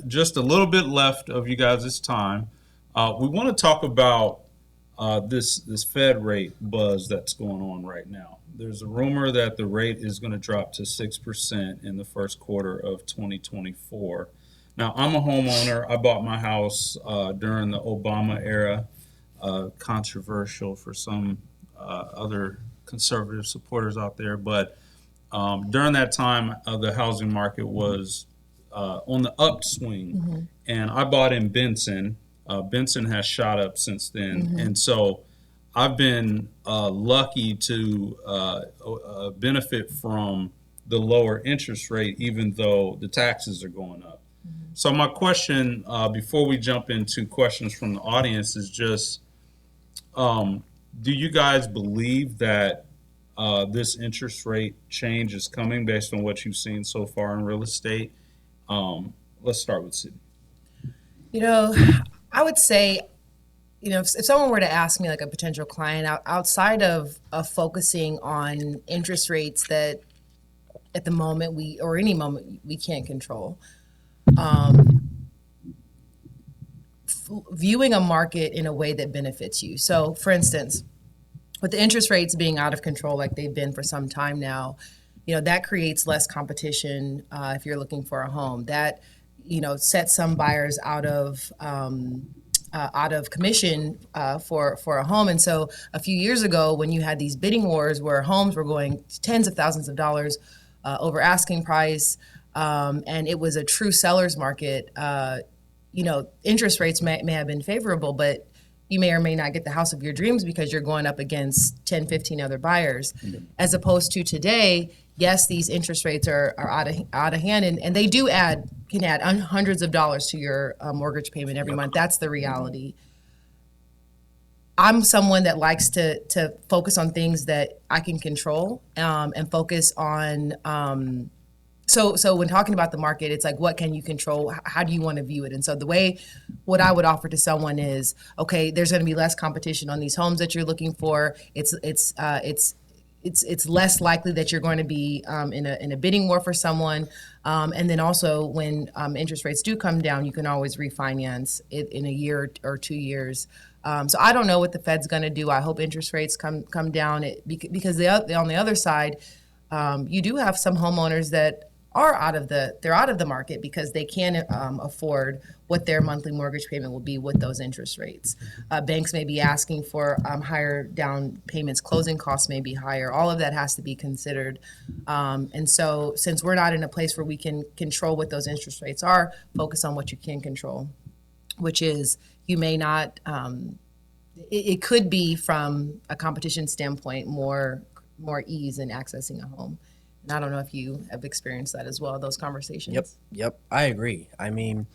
just a little bit left of you guys' time. We want to talk about this Fed rate buzz that's going on right now. There's a rumor that the rate is going to drop to 6% in the first quarter of 2024. Now, I'm a homeowner. I bought my house during the Obama era. Controversial for some other conservative supporters out there, but during that time, the housing market was on the upswing, and I bought in Benson. Benson has shot up since then, and so I've been lucky to benefit from the lower interest rate, even though the taxes are going up. So my question, before we jump into questions from the audience, is just, do you guys believe that this interest rate change is coming based on what you've seen so far in real estate? Let's start with Cydney. I would say, if someone were to ask me, like a potential client, outside of focusing on interest rates that at the moment any moment we can't control, viewing a market in a way that benefits you. So, for instance, with the interest rates being out of control like they've been for some time now, that creates less competition if you're looking for a home. That sets some buyers out of commission for a home. And so a few years ago, when you had these bidding wars where homes were going tens of thousands of dollars over asking price, and it was a true seller's market, interest rates may have been favorable, but you may or may not get the house of your dreams because you're going up against 10, 15 other buyers. As opposed to today, yes, these interest rates are out of hand, and they can add hundreds of dollars to your mortgage payment every month. That's the reality. I'm someone that likes to focus on things that I can control, and focus on. So when talking about the market, it's like, what can you control? How do you want to view it? And so what I would offer to someone is, okay, there's going to be less competition on these homes that you're looking for. It's less likely that you're going to be in a bidding war for someone. And then also when interest rates do come down, you can always refinance it in a year or 2 years. So I don't know what the Fed's going to do. I hope interest rates come down because on the other side, you do have some homeowners that are out of the market because they can't afford what their monthly mortgage payment will be with those interest rates. Banks may be asking for higher down payments, closing costs may be higher. All of that has to be considered. And so since we're not in a place where we can control what those interest rates are, focus on what you can control, which is you may not, it could be from a competition standpoint, more ease in accessing a home. And I don't know if you have experienced that as well, those conversations. Yep. I agree. I mean,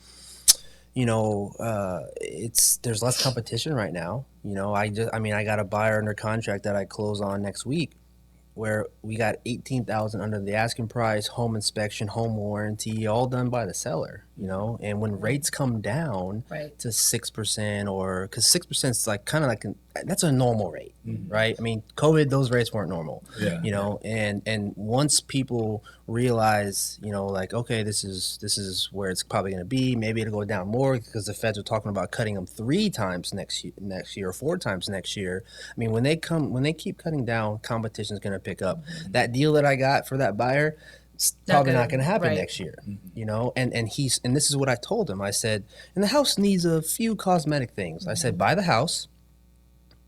there's less competition right now. I got a buyer under contract that I close on next week, where we got $18,000 under the asking price, home inspection, home warranty, all done by the seller. And when rates come down to 6%, or because 6% is like kind of like that's a normal rate, right? I mean, COVID, those rates weren't normal. And once people realize, like, okay, this is where it's probably going to be. Maybe it'll go down more because the Feds are talking about cutting them 3 times next year or 4 times next year. I mean, when they keep cutting down, competition is going to pick up. That deal that I got for that buyer, it's probably not going to happen next year, and this is what I told him. I said, and the house needs a few cosmetic things. I said, buy the house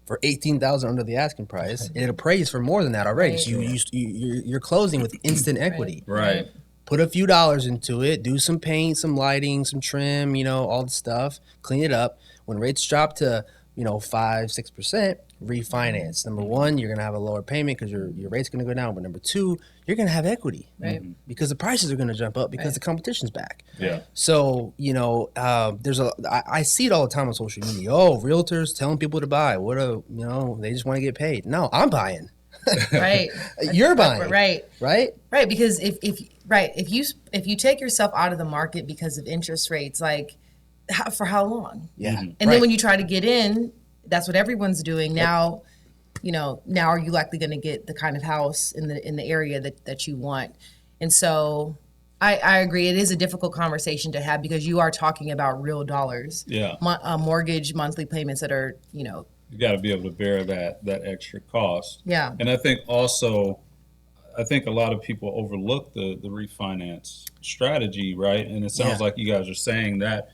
for $18,000 under the asking price, and it appraised for more than that already. So you're closing with instant equity. Right. Put a few dollars into it, do some paint, some lighting, some trim, all the stuff, clean it up. When rates drop to 5-6%, refinance. Number one, you're going to have a lower payment because your rate's going to go down. But number two, you're going to have equity, because the prices are going to jump up because the competition's back. Yeah. So, I see it all the time on social media. Oh, realtors telling people to buy. They just want to get paid. No, I'm buying. Right. You're buying. Right. Because if you take yourself out of the market because of interest rates, like, for how long? Yeah. And then when you try to get in, that's what everyone's doing now. Now are you likely going to get the kind of house in the area that you want? And so I agree. It is a difficult conversation to have because you are talking about real dollars. Yeah. Mortgage monthly payments that are, you got to be able to bear that extra cost. Yeah. And I think also, a lot of people overlook the refinance strategy, right? And it sounds like you guys are saying that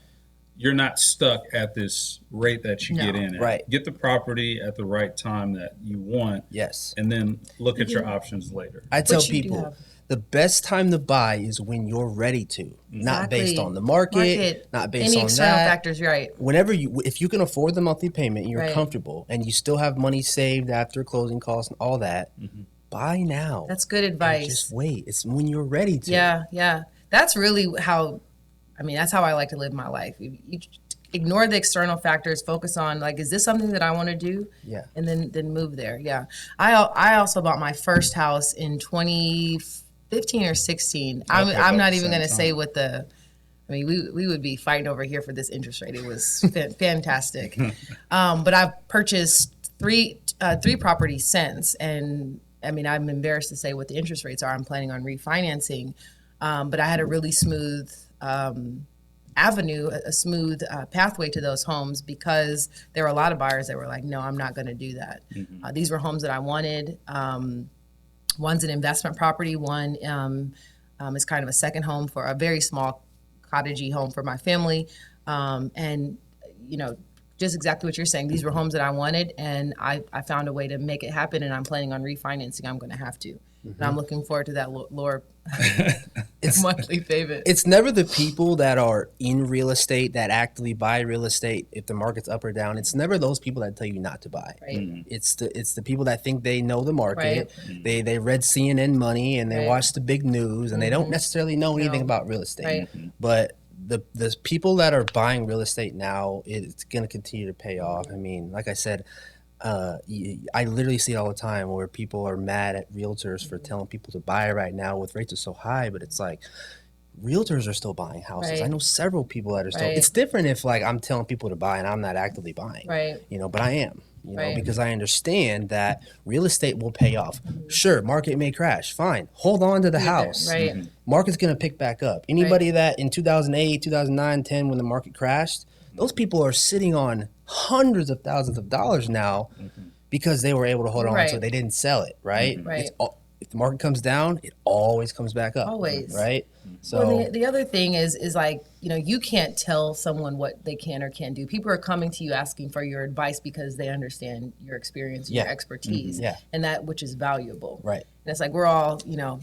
you're not stuck at this rate that you get in at. Right. Get the property at the right time that you want. Yes. And then look at your options later. I tell people the best time to buy is when you're ready to, not based on the market, not based any on external that. factors, right? If you can afford the monthly payment, you're comfortable, and you still have money saved after closing costs and all that, buy now. That's good advice. Just wait. It's when you're ready to. Yeah. That's really that's how I like to live my life. You ignore the external factors, focus on, like, is this something that I want to do? Yeah. And then move there. Yeah. I also bought my first house in 2015 or 16. I'm not even going to say what we would be fighting over here for this interest rate. It was fantastic. But I've purchased three properties since. And I'm embarrassed to say what the interest rates are. I'm planning on refinancing. But I had a really smooth avenue, a smooth pathway to those homes, because there were a lot of buyers that were like, no, I'm not going to do that. These were homes that I wanted. One's an investment property. One is kind of a second home for a very small cottagey home for my family. And, you know, just exactly what you're saying. These were homes that I wanted, and I found a way to make it happen, and I'm planning on refinancing. I'm going to have to. And I'm looking forward to that lower monthly payment. It's never the people that are in real estate that actively buy real estate if the market's up or down. It's never those people that tell you not to buy. Right. It's the people that think they know the market. They read CNN Money and they watch the big news, and they don't necessarily know anything about real estate. But the people that are buying real estate now, it's going to continue to pay off. I mean, like I said, I literally see it all the time where people are mad at realtors for telling people to buy right now with rates are so high, but it's like realtors are still buying houses. I know several people that are still. It's different if like I'm telling people to buy and I'm not actively buying, you know, but I am. You know, because I understand that real estate will pay off. Sure, market may crash. Fine. Hold on to the house. Market's going to pick back up. Anybody that in 2008, 2009, 10, when the market crashed, those people are sitting on hundreds of thousands of dollars now because they were able to hold on, so they didn't sell it, It's if the market comes down, it always comes back up. Always. Right? So well, the other thing is like, you know, you can't tell someone what they can or can't do. People are coming to you asking for your advice because they understand your experience, your expertise, and that which is valuable. And it's like we're all, you know,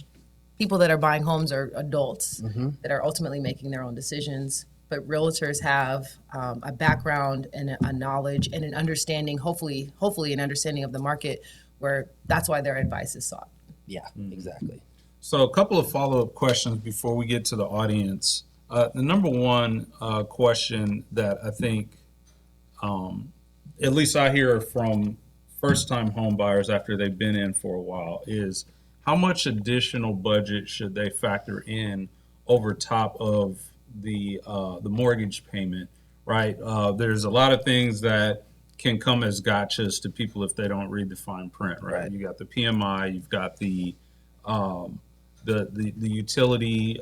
people that are buying homes are adults that are ultimately making their own decisions. But realtors have a background and a knowledge and an understanding, hopefully an understanding of the market, where that's why their advice is sought. Yeah, exactly. So a couple of follow-up questions before we get to the audience. The number one question that I think, at least I hear from first-time home buyers after they've been in for a while, is how much additional budget should they factor in over top of the mortgage payment, right? There's a lot of things that can come as gotchas to people if they don't read the fine print, right? You got the PMI, you've got the utility,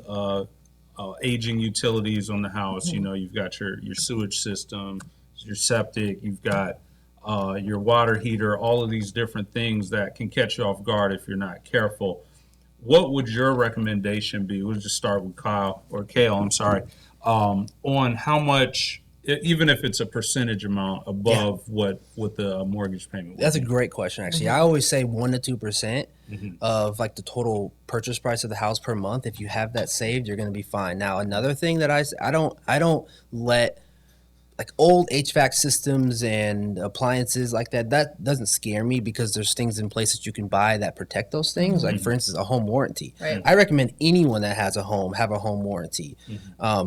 aging utilities on the house. You know, you've got your sewage system, your septic, you've got your water heater, all of these different things that can catch you off guard if you're not careful. What would your recommendation be? We'll just start with Kail, I'm sorry, on how much, even if it's a percentage amount above what the mortgage payment would That's be. a great question, actually. I always say 1% to 2% of like the total purchase price of the house per month. If you have that saved, you're going to be fine. Now, another thing that I don't let like old HVAC systems and appliances like that doesn't scare me because there's things in place that you can buy that protect those things. Like for instance, a home warranty. I recommend anyone that has a home have a home warranty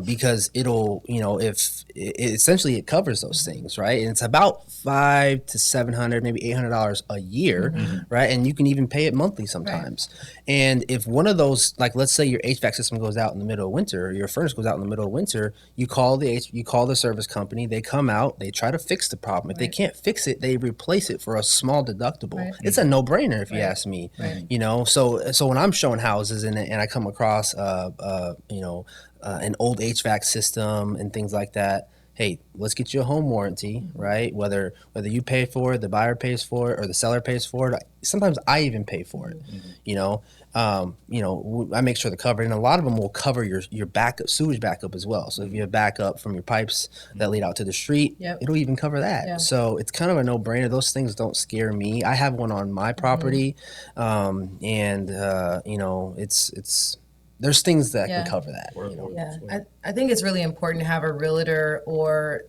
because it'll, you know, if essentially it covers those things, right? And it's about $500 to $700, maybe $800 a year, right? And you can even pay it monthly sometimes. And if one of those, like let's say your HVAC system goes out in the middle of winter, or your furnace goes out in the middle of winter, you call the service company. They come out, they try to fix the problem. If they can't fix it, they replace it for a small deductible. It's a no-brainer if you ask me. You know, so when I'm showing houses and I come across an old HVAC system and things like that, hey, let's get you a home warranty, right? Whether you pay for it, the buyer pays for it, or the seller pays for it. Sometimes I even pay for it. I make sure they're covered, and a lot of them will cover your backup, sewage backup as well. So if you have backup from your pipes that lead out to the street, it'll even cover that. So it's kind of a no-brainer. Those things don't scare me. I have one on my property, it's there's things that can cover that. I think it's really important to have a realtor or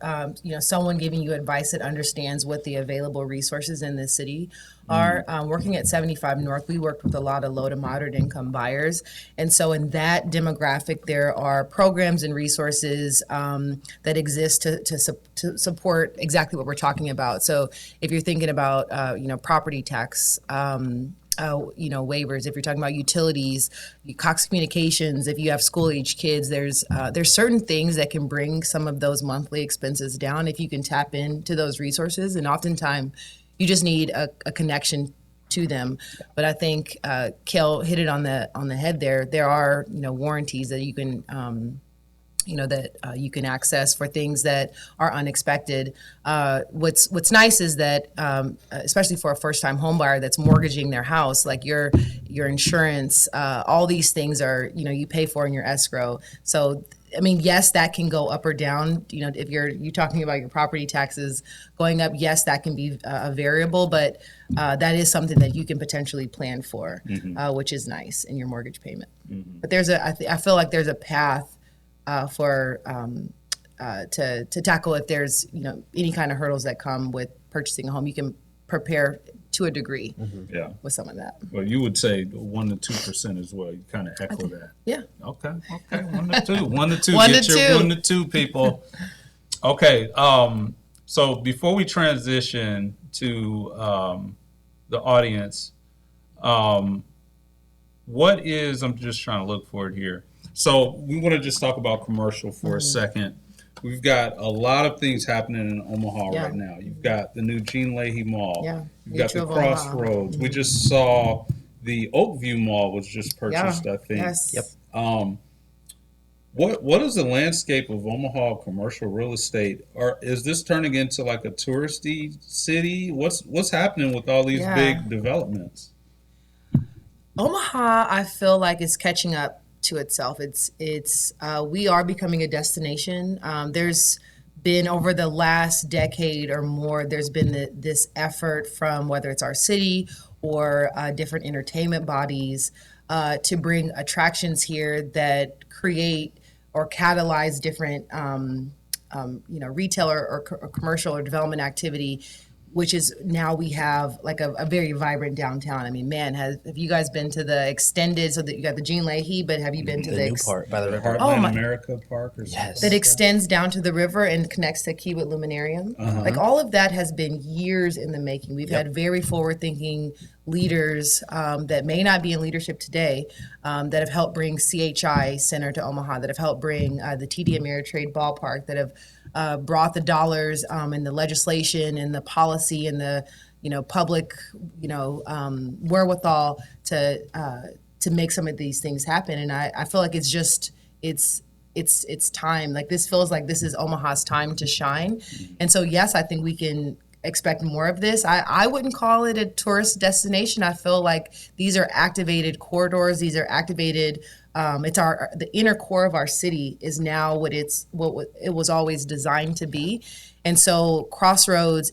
someone giving you advice that understands what the available resources in the city are. Working at 75 North, we worked with a lot of low to moderate income buyers, and so in that demographic, there are programs and resources that exist to support exactly what we're talking about. So if you're thinking about property tax. Waivers, if you're talking about utilities, Cox Communications, if you have school age kids, there's certain things that can bring some of those monthly expenses down if you can tap into those resources. And oftentimes you just need a connection to them. But I think Kail hit it on the head there. There are warranties that you can that you can access for things that are unexpected. What's nice is that, especially for a first-time home buyer that's mortgaging their house, like your insurance, all these things are, you pay for in your escrow. So, I mean, yes, that can go up or down. If you're talking about your property taxes going up, yes, that can be a variable, but that is something that you can potentially plan for, which is nice in your mortgage payment. But I feel like there's a path for to tackle if there's any kind of hurdles that come with purchasing a home. You can prepare to a degree Yeah. with some of that. Well, you would say 1 to 2% as well. You kind of echo that. Yeah. Okay. 1 to 2. 1 to 2. 1 to Get your 2. 1 to 2 people. Okay. So before we transition to the audience, what is, I'm just trying to look for it here. So we want to just talk about commercial for a second. We've got a lot of things happening in Omaha right now. You've got the new Gene Leahy Mall. Yeah. You've got the Mutual of Omaha. Crossroads. We just saw the Oakview Mall was just purchased, I think. Yes. Yep. What is the landscape of Omaha commercial real estate? Or is this turning into like a touristy city? What's happening with all these Yeah. big developments? Omaha, I feel like is catching up to itself. We are becoming a destination. There's been over the last decade or more, there's been this effort from whether it's our city or different entertainment bodies to bring attractions here that create or catalyze different retail or commercial or development activity, which is now we have like a very vibrant downtown. I mean, man, have you guys been to the extended, so that you got the Gene Leahy, but have you been to The new part by the The river. Heartland my- America Park or Yes. that extends down to the river and connects to Kiewit Luminarium? Like all of that has been years in the making. We've had very forward-thinking leaders that may not be in leadership today that have helped bring CHI Center to Omaha, that have helped bring the TD Ameritrade Ballpark, that have brought the dollars and the legislation and the policy and the public wherewithal to make some of these things happen. And I feel like it's time. Like this feels like this is Omaha's time to shine. And so yes, I think we can expect more of this. I wouldn't call it a tourist destination. I feel like these are activated corridors. These are activated. It's the inner core of our city is now what it was always designed to be. And so Crossroads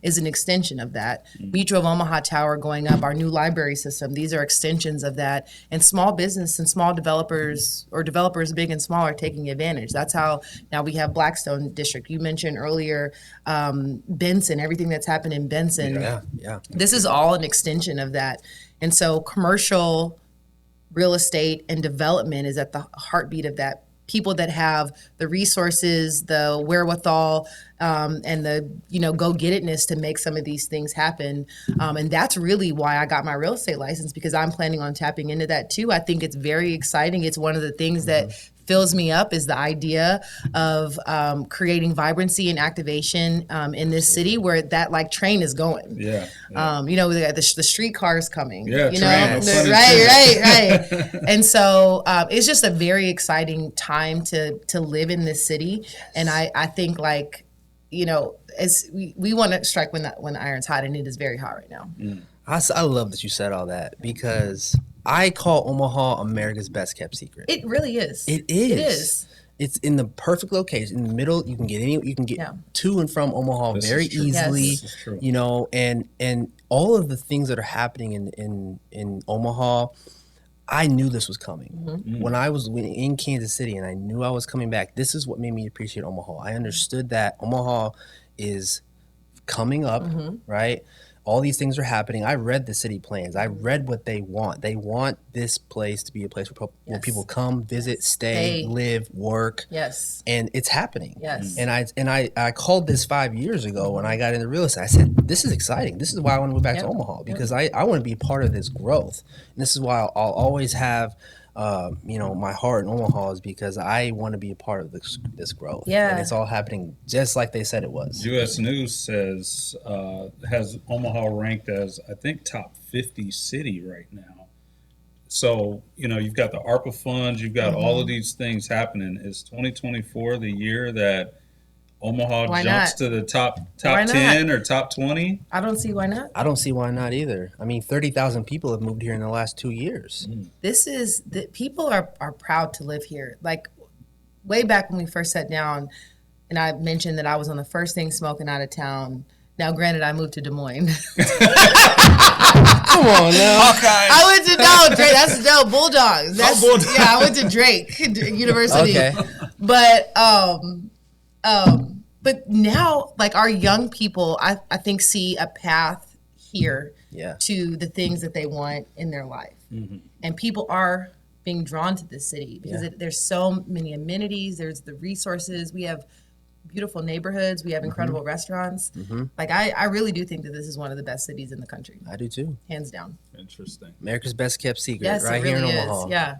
is an extension of that. Mutual of Omaha Tower going up, our new library system, these are extensions of that. And small business and small developers, or developers big and small, are taking advantage. That's how now we have Blackstone District. You mentioned earlier Benson, everything that's happened in Benson. Yeah. This is all an extension of that. And so commercial real estate and development is at the heartbeat of that. People that have the resources, the wherewithal, and the go-get-itness to make some of these things happen. And that's really why I got my real estate license, because I'm planning on tapping into that too. I think it's very exciting. It's one of the things that fills me up, is the idea of creating vibrancy and activation in this city where that like train is going. Yeah. The streetcars coming. Yeah, right. And so it's just a very exciting time to live in this city. And I think as we want to strike when the iron's hot, and it is very hot right now. I love that you said all that, because I call Omaha America's best kept secret. It really is. It is. It is. It's in the perfect location in the middle. You can get to and from Omaha This very is true. easily. Yes. This is true. And all of the things that are happening in Omaha, I knew this was coming. When I was in Kansas City and I knew I was coming back, this is what made me appreciate Omaha. I understood that Omaha is coming up, right? All these things are happening. I read the city plans. I read what they want. They want this place to be a place where people come, visit, stay, live, work. Yes. And it's happening. Yes. And I called this 5 years ago when I got into real estate. I said, this is exciting. This is why I want to move back to Omaha, because I want to be part of this growth. And this is why I'll always have my heart in Omaha, is because I want to be a part of this growth. Yeah. And it's all happening just like they said it was. U.S. News says has Omaha ranked as, I think, top 50 city right now. So, you've got the ARPA funds, you've got all of these things happening. Is 2024 the year that Omaha Why jumps not? to the top Why not? 10 or top 20? I don't see why not. I don't see why not either. I mean, 30,000 people have moved here in the last 2 years. People are proud to live here. Like way back when we first sat down, and I mentioned that I was on the first thing smoking out of town. Now, granted, I moved to Des Moines. Come on now. I went to Drake. That's Bulldogs. That's Bulldogs. Yeah, I went to Drake University. Okay. But but now, like, our young people, I think see a path here Yeah. to the things that they want in their life, and people are being drawn to this city because there's so many amenities. There's the resources. We have beautiful neighborhoods. We have incredible restaurants. Like, I really do think that this is one of the best cities in the country, I do too. hands down. Interesting. America's best kept secret, Yes, right it really here in is. Omaha. Yeah.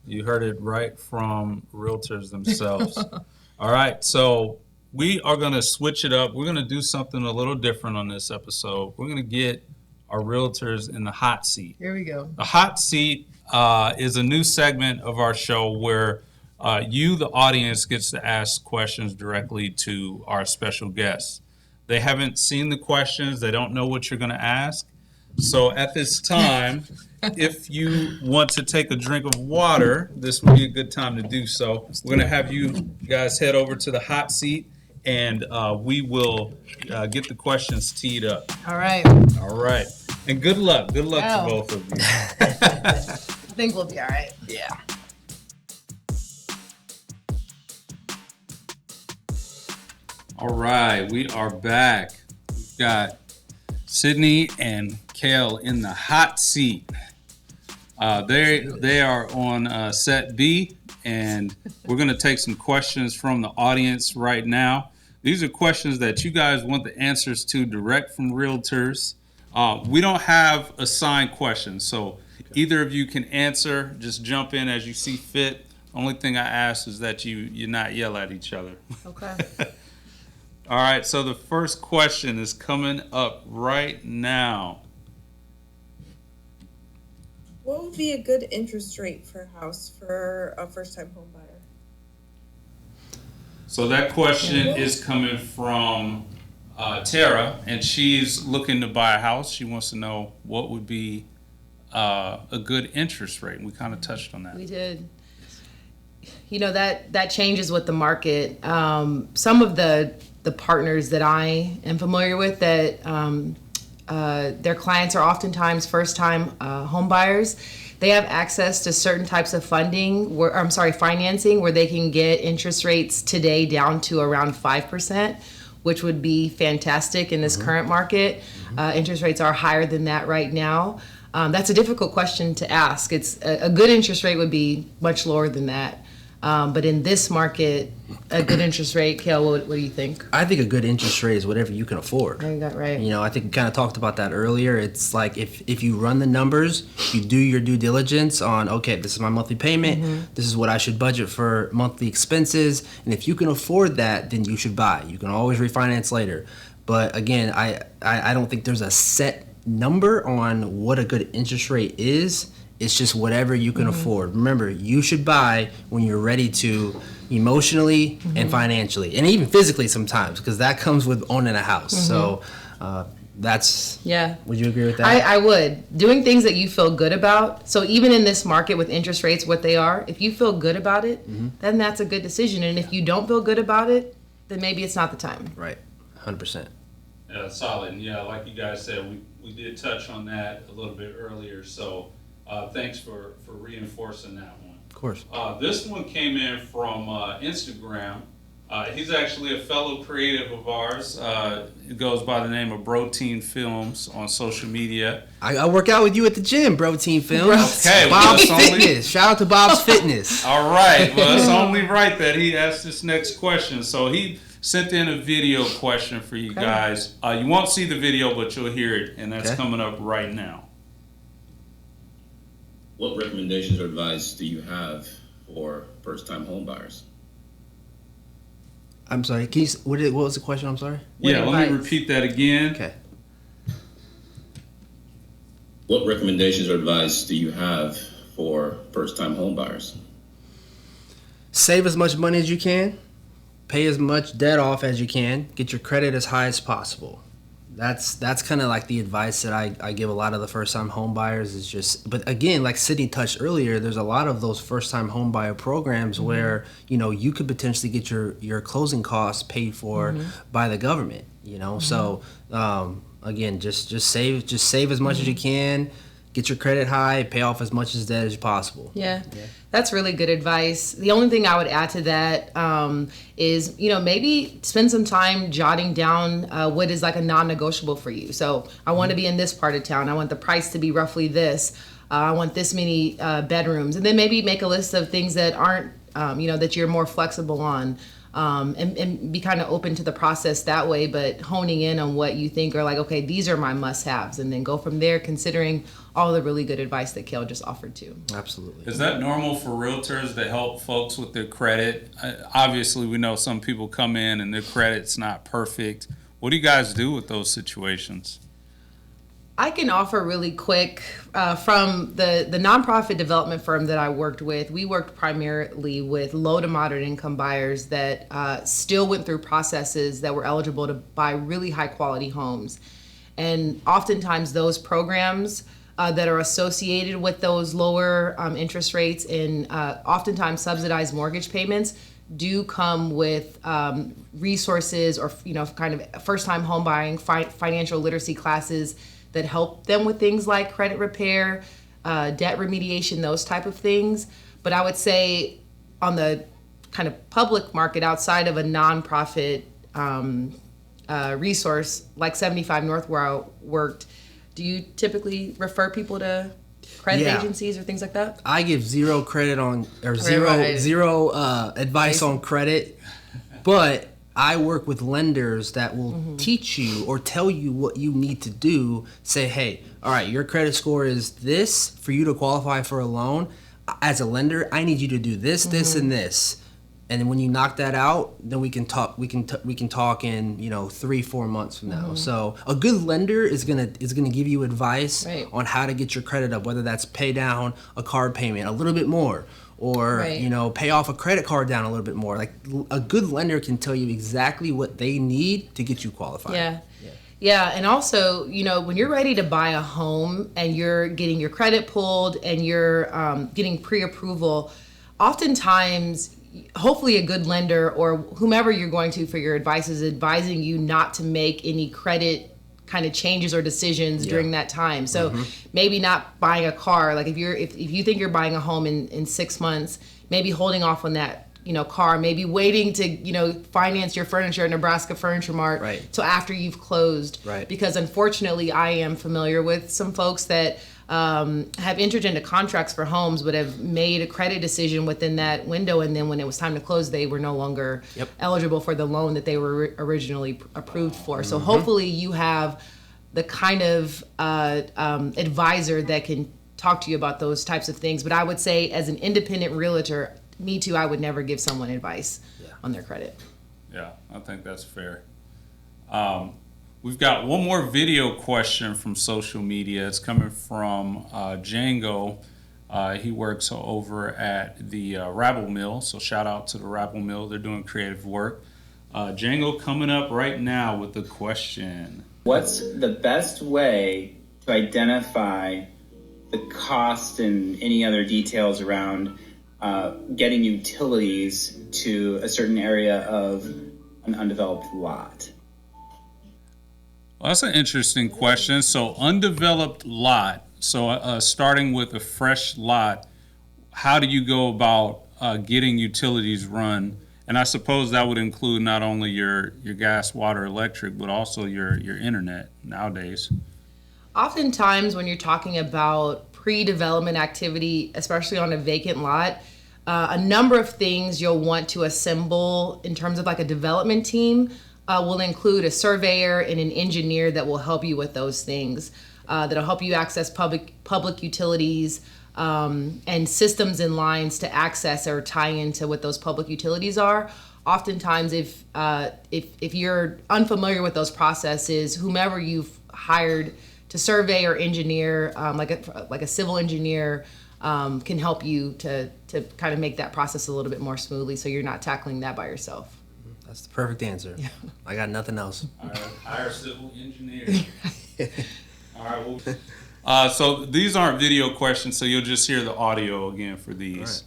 You heard it right from realtors themselves. All right, so we are going to switch it up. We're going to do something a little different on this episode. We're going to get our realtors in the hot seat. Here we go. The hot seat is a new segment of our show where you, the audience, gets to ask questions directly to our special guests. They haven't seen the questions. They don't know what you're going to ask. So at this time, if you want to take a drink of water, this would be a good time to do so. We're going to have you guys head over to the hot seat, and we will get the questions teed up. All right. All right. And good luck. Good luck Oh. to both of you. I think we'll be all right. Yeah. All right, we are back. We've got Cydney and Kail in the hot seat. They are on set B, and we're going to take some questions from the audience right now. These are questions that you guys want the answers to direct from realtors. We don't have assigned questions, so either of you can answer. Just jump in as you see fit. Only thing I ask is that you not yell at each other. Okay. All right, so the first question is coming up right now. What would be a good interest rate for a house for a first-time home buyer? So that question is coming from Tara, and she's looking to buy a house. She wants to know what would be a good interest rate. And we kind of touched on that. We did. You know, that changes with the market. Some of the partners that I am familiar with that their clients are oftentimes first-time home buyers. They have access to certain types of financing where they can get interest rates today down to around 5%, which would be fantastic in this current market. Interest rates are higher than that right now. That's a difficult question to ask. It's a good interest rate would be much lower than that. But in this market, a good interest rate, Kail, what do you think? I think a good interest rate is whatever you can afford. I got right. You know, I think we kind of talked about that earlier. It's like if you run the numbers, you do your due diligence on, okay, this is my monthly payment, this is what I should budget for monthly expenses, and if you can afford that, then you should buy. You can always refinance later. But again, I don't think there's a set number on what a good interest rate is. It's just whatever you can afford. Remember, you should buy when you're ready to, emotionally and financially, and even physically sometimes, because that comes with owning a house. So that's, Yeah. would you agree with that? I would. Doing things that you feel good about. So even in this market with interest rates what they are, if you feel good about it, then that's a good decision. And if you don't feel good about it, then maybe it's not the time. Right, 100%. Yeah, solid. And yeah, like you guys said, we did touch on that a little bit earlier. So thanks for reinforcing that one. Of course. This one came in from Instagram. He's actually a fellow creative of ours. It goes by the name of Protein Films on social media. I work out with you at the gym, Bro Team Films. Okay, well, Bob's that's only- Fitness. Shout out to Bob's Fitness. All right. Well, it's only right that he asked this next question. So he sent in a video question for you guys. You won't see the video, but you'll hear it, and that's coming up right now. What recommendations or advice do you have for first-time home buyers? I'm sorry. What was the question? I'm sorry. Yeah, let me advice? repeat that again. Okay. What recommendations or advice do you have for first-time home buyers? Save as much money as you can, pay as much debt off as you can, get your credit as high as possible. That's kind of like the advice that I give a lot of the first-time home buyers is just, but again, like Cydney touched earlier, there's a lot of those first-time home buyer programs where, you could potentially get your closing costs paid for by the government, So, again, just save as much as you can, get your credit high, pay off as much as debt as possible. Yeah, that's really good advice. The only thing I would add to that is, maybe spend some time jotting down what is like a non-negotiable for you. So I want to be in this part of town. I want the price to be roughly this. I want this many bedrooms. And then maybe make a list of things that aren't, that you're more flexible on. And be kind of open to the process that way, but honing in on what you think are like, okay, these are my must-haves, and then go from there, considering all the really good advice that Kail just offered too. Absolutely. Is that normal for realtors to help folks with their credit? Obviously, we know some people come in and their credit's not perfect. What do you guys do with those situations? I can offer really quick from the nonprofit development firm that I worked with. We worked primarily with low to moderate income buyers that still went through processes that were eligible to buy really high quality homes. And oftentimes those programs that are associated with those lower interest rates and oftentimes subsidized mortgage payments do come with resources or kind of first time home buying financial literacy classes that help them with things like credit repair, debt remediation, those type of things. But I would say on the kind of public market outside of a nonprofit resource like 75 North where I worked, do you typically refer people to credit agencies or things like that? I give zero credit on, or zero advice on credit, but I work with lenders that will teach you or tell you what you need to do. Say, hey, all right, your credit score is this for you to qualify for a loan. As a lender, I need you to do this, this, and this. And then when you knock that out, then we can talk. We can talk in 3-4 months from now. So a good lender is gonna give you advice on how to get your credit up, whether that's pay down a card payment a little bit more, or pay off a credit card down a little bit more. Like a good lender can tell you exactly what they need to get you qualified. Yeah, and also, when you're ready to buy a home and you're getting your credit pulled and you're getting pre-approval, oftentimes, hopefully a good lender or whomever you're going to for your advice is advising you not to make any credit kind of changes or decisions during that time. So maybe not buying a car. Like if you think you're buying a home in 6 months, maybe holding off on that car, maybe waiting to finance your furniture at Nebraska Furniture Mart till after you've closed. Because unfortunately, I am familiar with some folks that have entered into contracts for homes but have made a credit decision within that window, and then when it was time to close, they were no longer eligible for the loan that they were originally approved for. So hopefully you have the kind of advisor that can talk to you about those types of things. But I would say as an independent realtor, me too, I would never give someone advice on their credit. Yeah, I think that's fair. We've got one more video question from social media. It's coming from Django. He works over at the Rabble Mill, so shout out to the Rabble Mill. They're doing creative work. Django coming up right now with the question. What's the best way to identify the cost and any other details around getting utilities to a certain area of an undeveloped lot? Well, that's an interesting question. So undeveloped lot. So starting with a fresh lot, how do you go about getting utilities run? And I suppose that would include not only your gas, water, electric, but also your internet nowadays. Oftentimes when you're talking about pre-development activity, especially on a vacant lot, a number of things you'll want to assemble in terms of like a development team will include a surveyor and an engineer that will help you with those things, that'll help you access public utilities and systems and lines to access or tie into what those public utilities are. Oftentimes, if you're unfamiliar with those processes, whomever you've hired to survey or engineer, like a civil engineer, can help you to kind of make that process a little bit more smoothly, so you're not tackling that by yourself. That's the perfect answer. I got nothing else. Hire civil engineer. All right. Well, so these aren't video questions, so you'll just hear the audio again for these.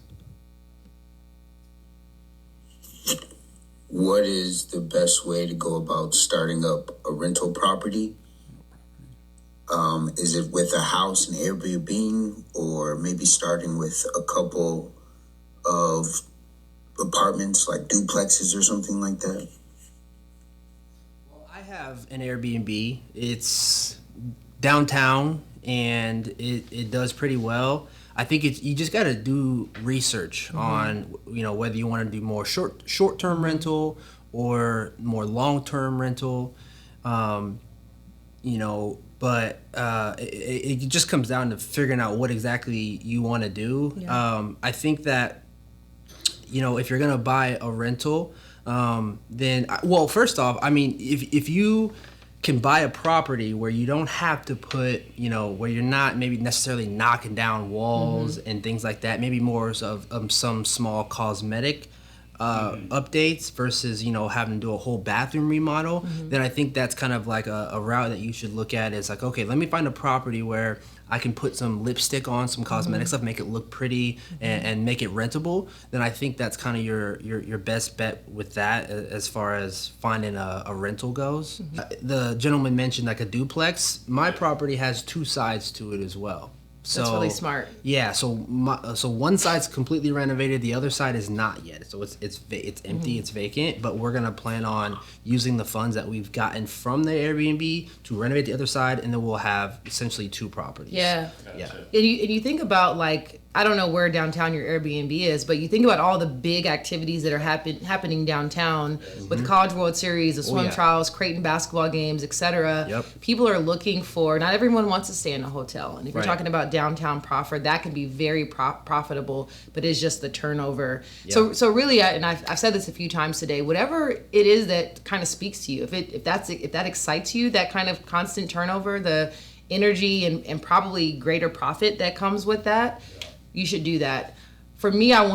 What is the best way to go about starting up a rental property? Is it with a house, an Airbnb, or maybe starting with a couple of apartments like duplexes or something like that? Well, I have an Airbnb. It's downtown and it does pretty well. I think you just got to do research on, whether you want to do more short-term rental or more long-term rental, but it just comes down to figuring out what exactly you want to do. Yeah. I think that, if you're going to buy a rental, then, first off, I mean, if you can buy a property where you don't have to put, where you're not maybe necessarily knocking down walls and things like that, maybe more of some small cosmetic updates versus, having to do a whole bathroom remodel, then I think that's kind of like a route that you should look at is like, okay, let me find a property where I can put some lipstick on, some cosmetic stuff, make it look pretty and make it rentable. Then I think that's kind of your best bet with that as far as finding a rental goes. The gentleman mentioned like a duplex. My property has two sides to it as well. So, that's really smart. Yeah, so one side's completely renovated, the other side is not yet. So it's empty, it's vacant, but we're gonna plan on using the funds that we've gotten from the Airbnb to renovate the other side, and then we'll have essentially two properties. Yeah. Gotcha. Yeah. And you think about, like, I don't know where downtown your Airbnb is, but you think about all the big activities that are happening downtown with the College World Series, the swim trials, Creighton basketball games, etc. Yep. People are looking for, not everyone wants to stay in a hotel. And if you're talking about downtown profit, that can be very profitable, but it's just the turnover. Yeah. So really, and I've said this a few times today, whatever it is that kind of speaks to you, if that excites you, that kind of constant turnover, the energy and probably greater profit that comes with that, you should do that. For me, I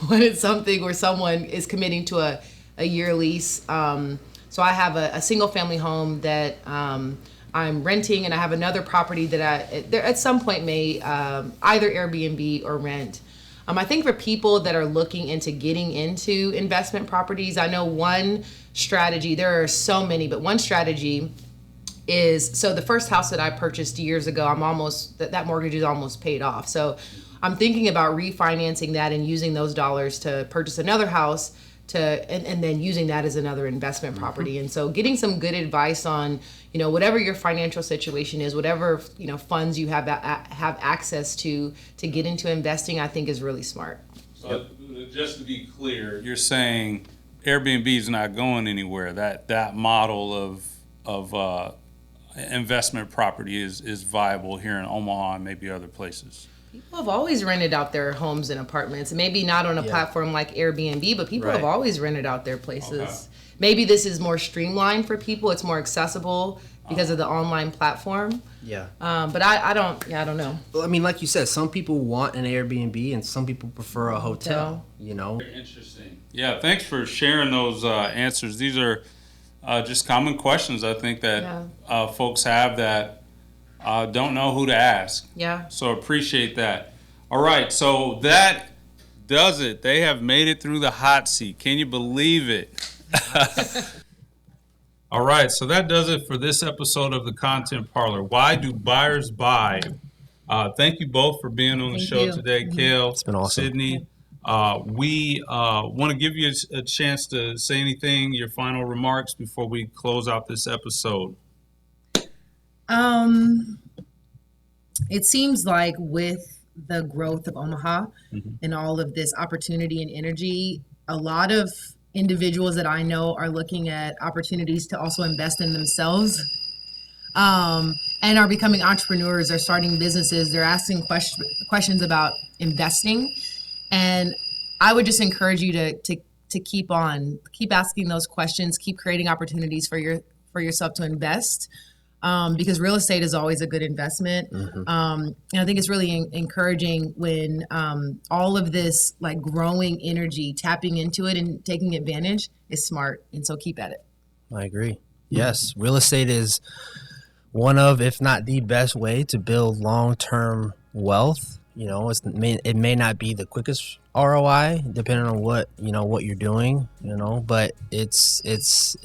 wanted something where someone is committing to a year lease. So I have a single family home that I'm renting, and I have another property that I at some point may either Airbnb or rent. I think for people that are looking into getting into investment properties, I know one strategy, there are so many, but one strategy is, so the first house that I purchased years ago, that mortgage is almost paid off. So I'm thinking about refinancing that and using those dollars to purchase another house and then using that as another investment property. And so getting some good advice on, whatever your financial situation is, whatever, funds you have access to get into investing, I think is really smart. So just to be clear, you're saying Airbnb is not going anywhere. That model of investment property is viable here in Omaha and maybe other places. People have always rented out their homes and apartments. Maybe not on a platform like Airbnb, but people have always rented out their places. Okay. Maybe this is more streamlined for people. It's more accessible because of the online platform. Yeah. But I don't know. Well, I mean, like you said, some people want an Airbnb and some people prefer a hotel. Very interesting. Yeah, thanks for sharing those answers. These are just common questions I think that folks have that don't know who to ask. Yeah. So appreciate that. All right, so that does it. They have made it through the hot seat. Can you believe it? All right, so that does it for this episode of the Content Parlor. Why do buyers buy? Thank you both for being on the show today, Kail. It's been awesome. Cydney. We want to give you a chance to say anything, your final remarks before we close out this episode. It seems like with the growth of Omaha and all of this opportunity and energy, a lot of individuals that I know are looking at opportunities to also invest in themselves, and are becoming entrepreneurs, are starting businesses. They're asking questions about investing, and I would just encourage you to keep asking those questions, keep creating opportunities for yourself to invest. because real estate is always a good investment. And I think it's really encouraging when all of this like growing energy, tapping into it and taking advantage is smart. And so keep at it. I agree. Yes, real estate is one of, if not the best way to build long-term wealth. You know, it may not be the quickest ROI depending on what you're doing, but it's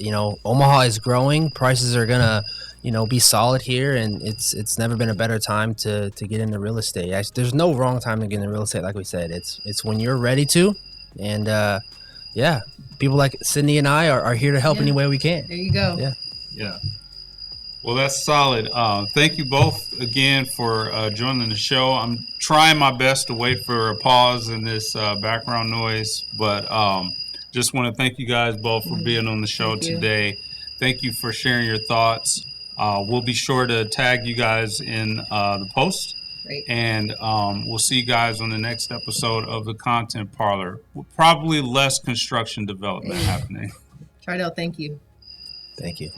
Omaha is growing. Prices are gonna, be solid here, and it's never been a better time to get into real estate. Actually, there's no wrong time to get into real estate. Like we said, it's when you're ready to, and yeah, people like Cydney and I are here to help any way we can. There you go. Yeah. Well, that's solid. Thank you both again for joining the show. I'm trying my best to wait for a pause in this background noise, but just want to thank you guys both for being on the show today. Thank you for sharing your thoughts. We'll be sure to tag you guys in the post. Great. And we'll see you guys on the next episode of the Content Parlor. Probably less construction development happening. Tridell, thank you. Thank you.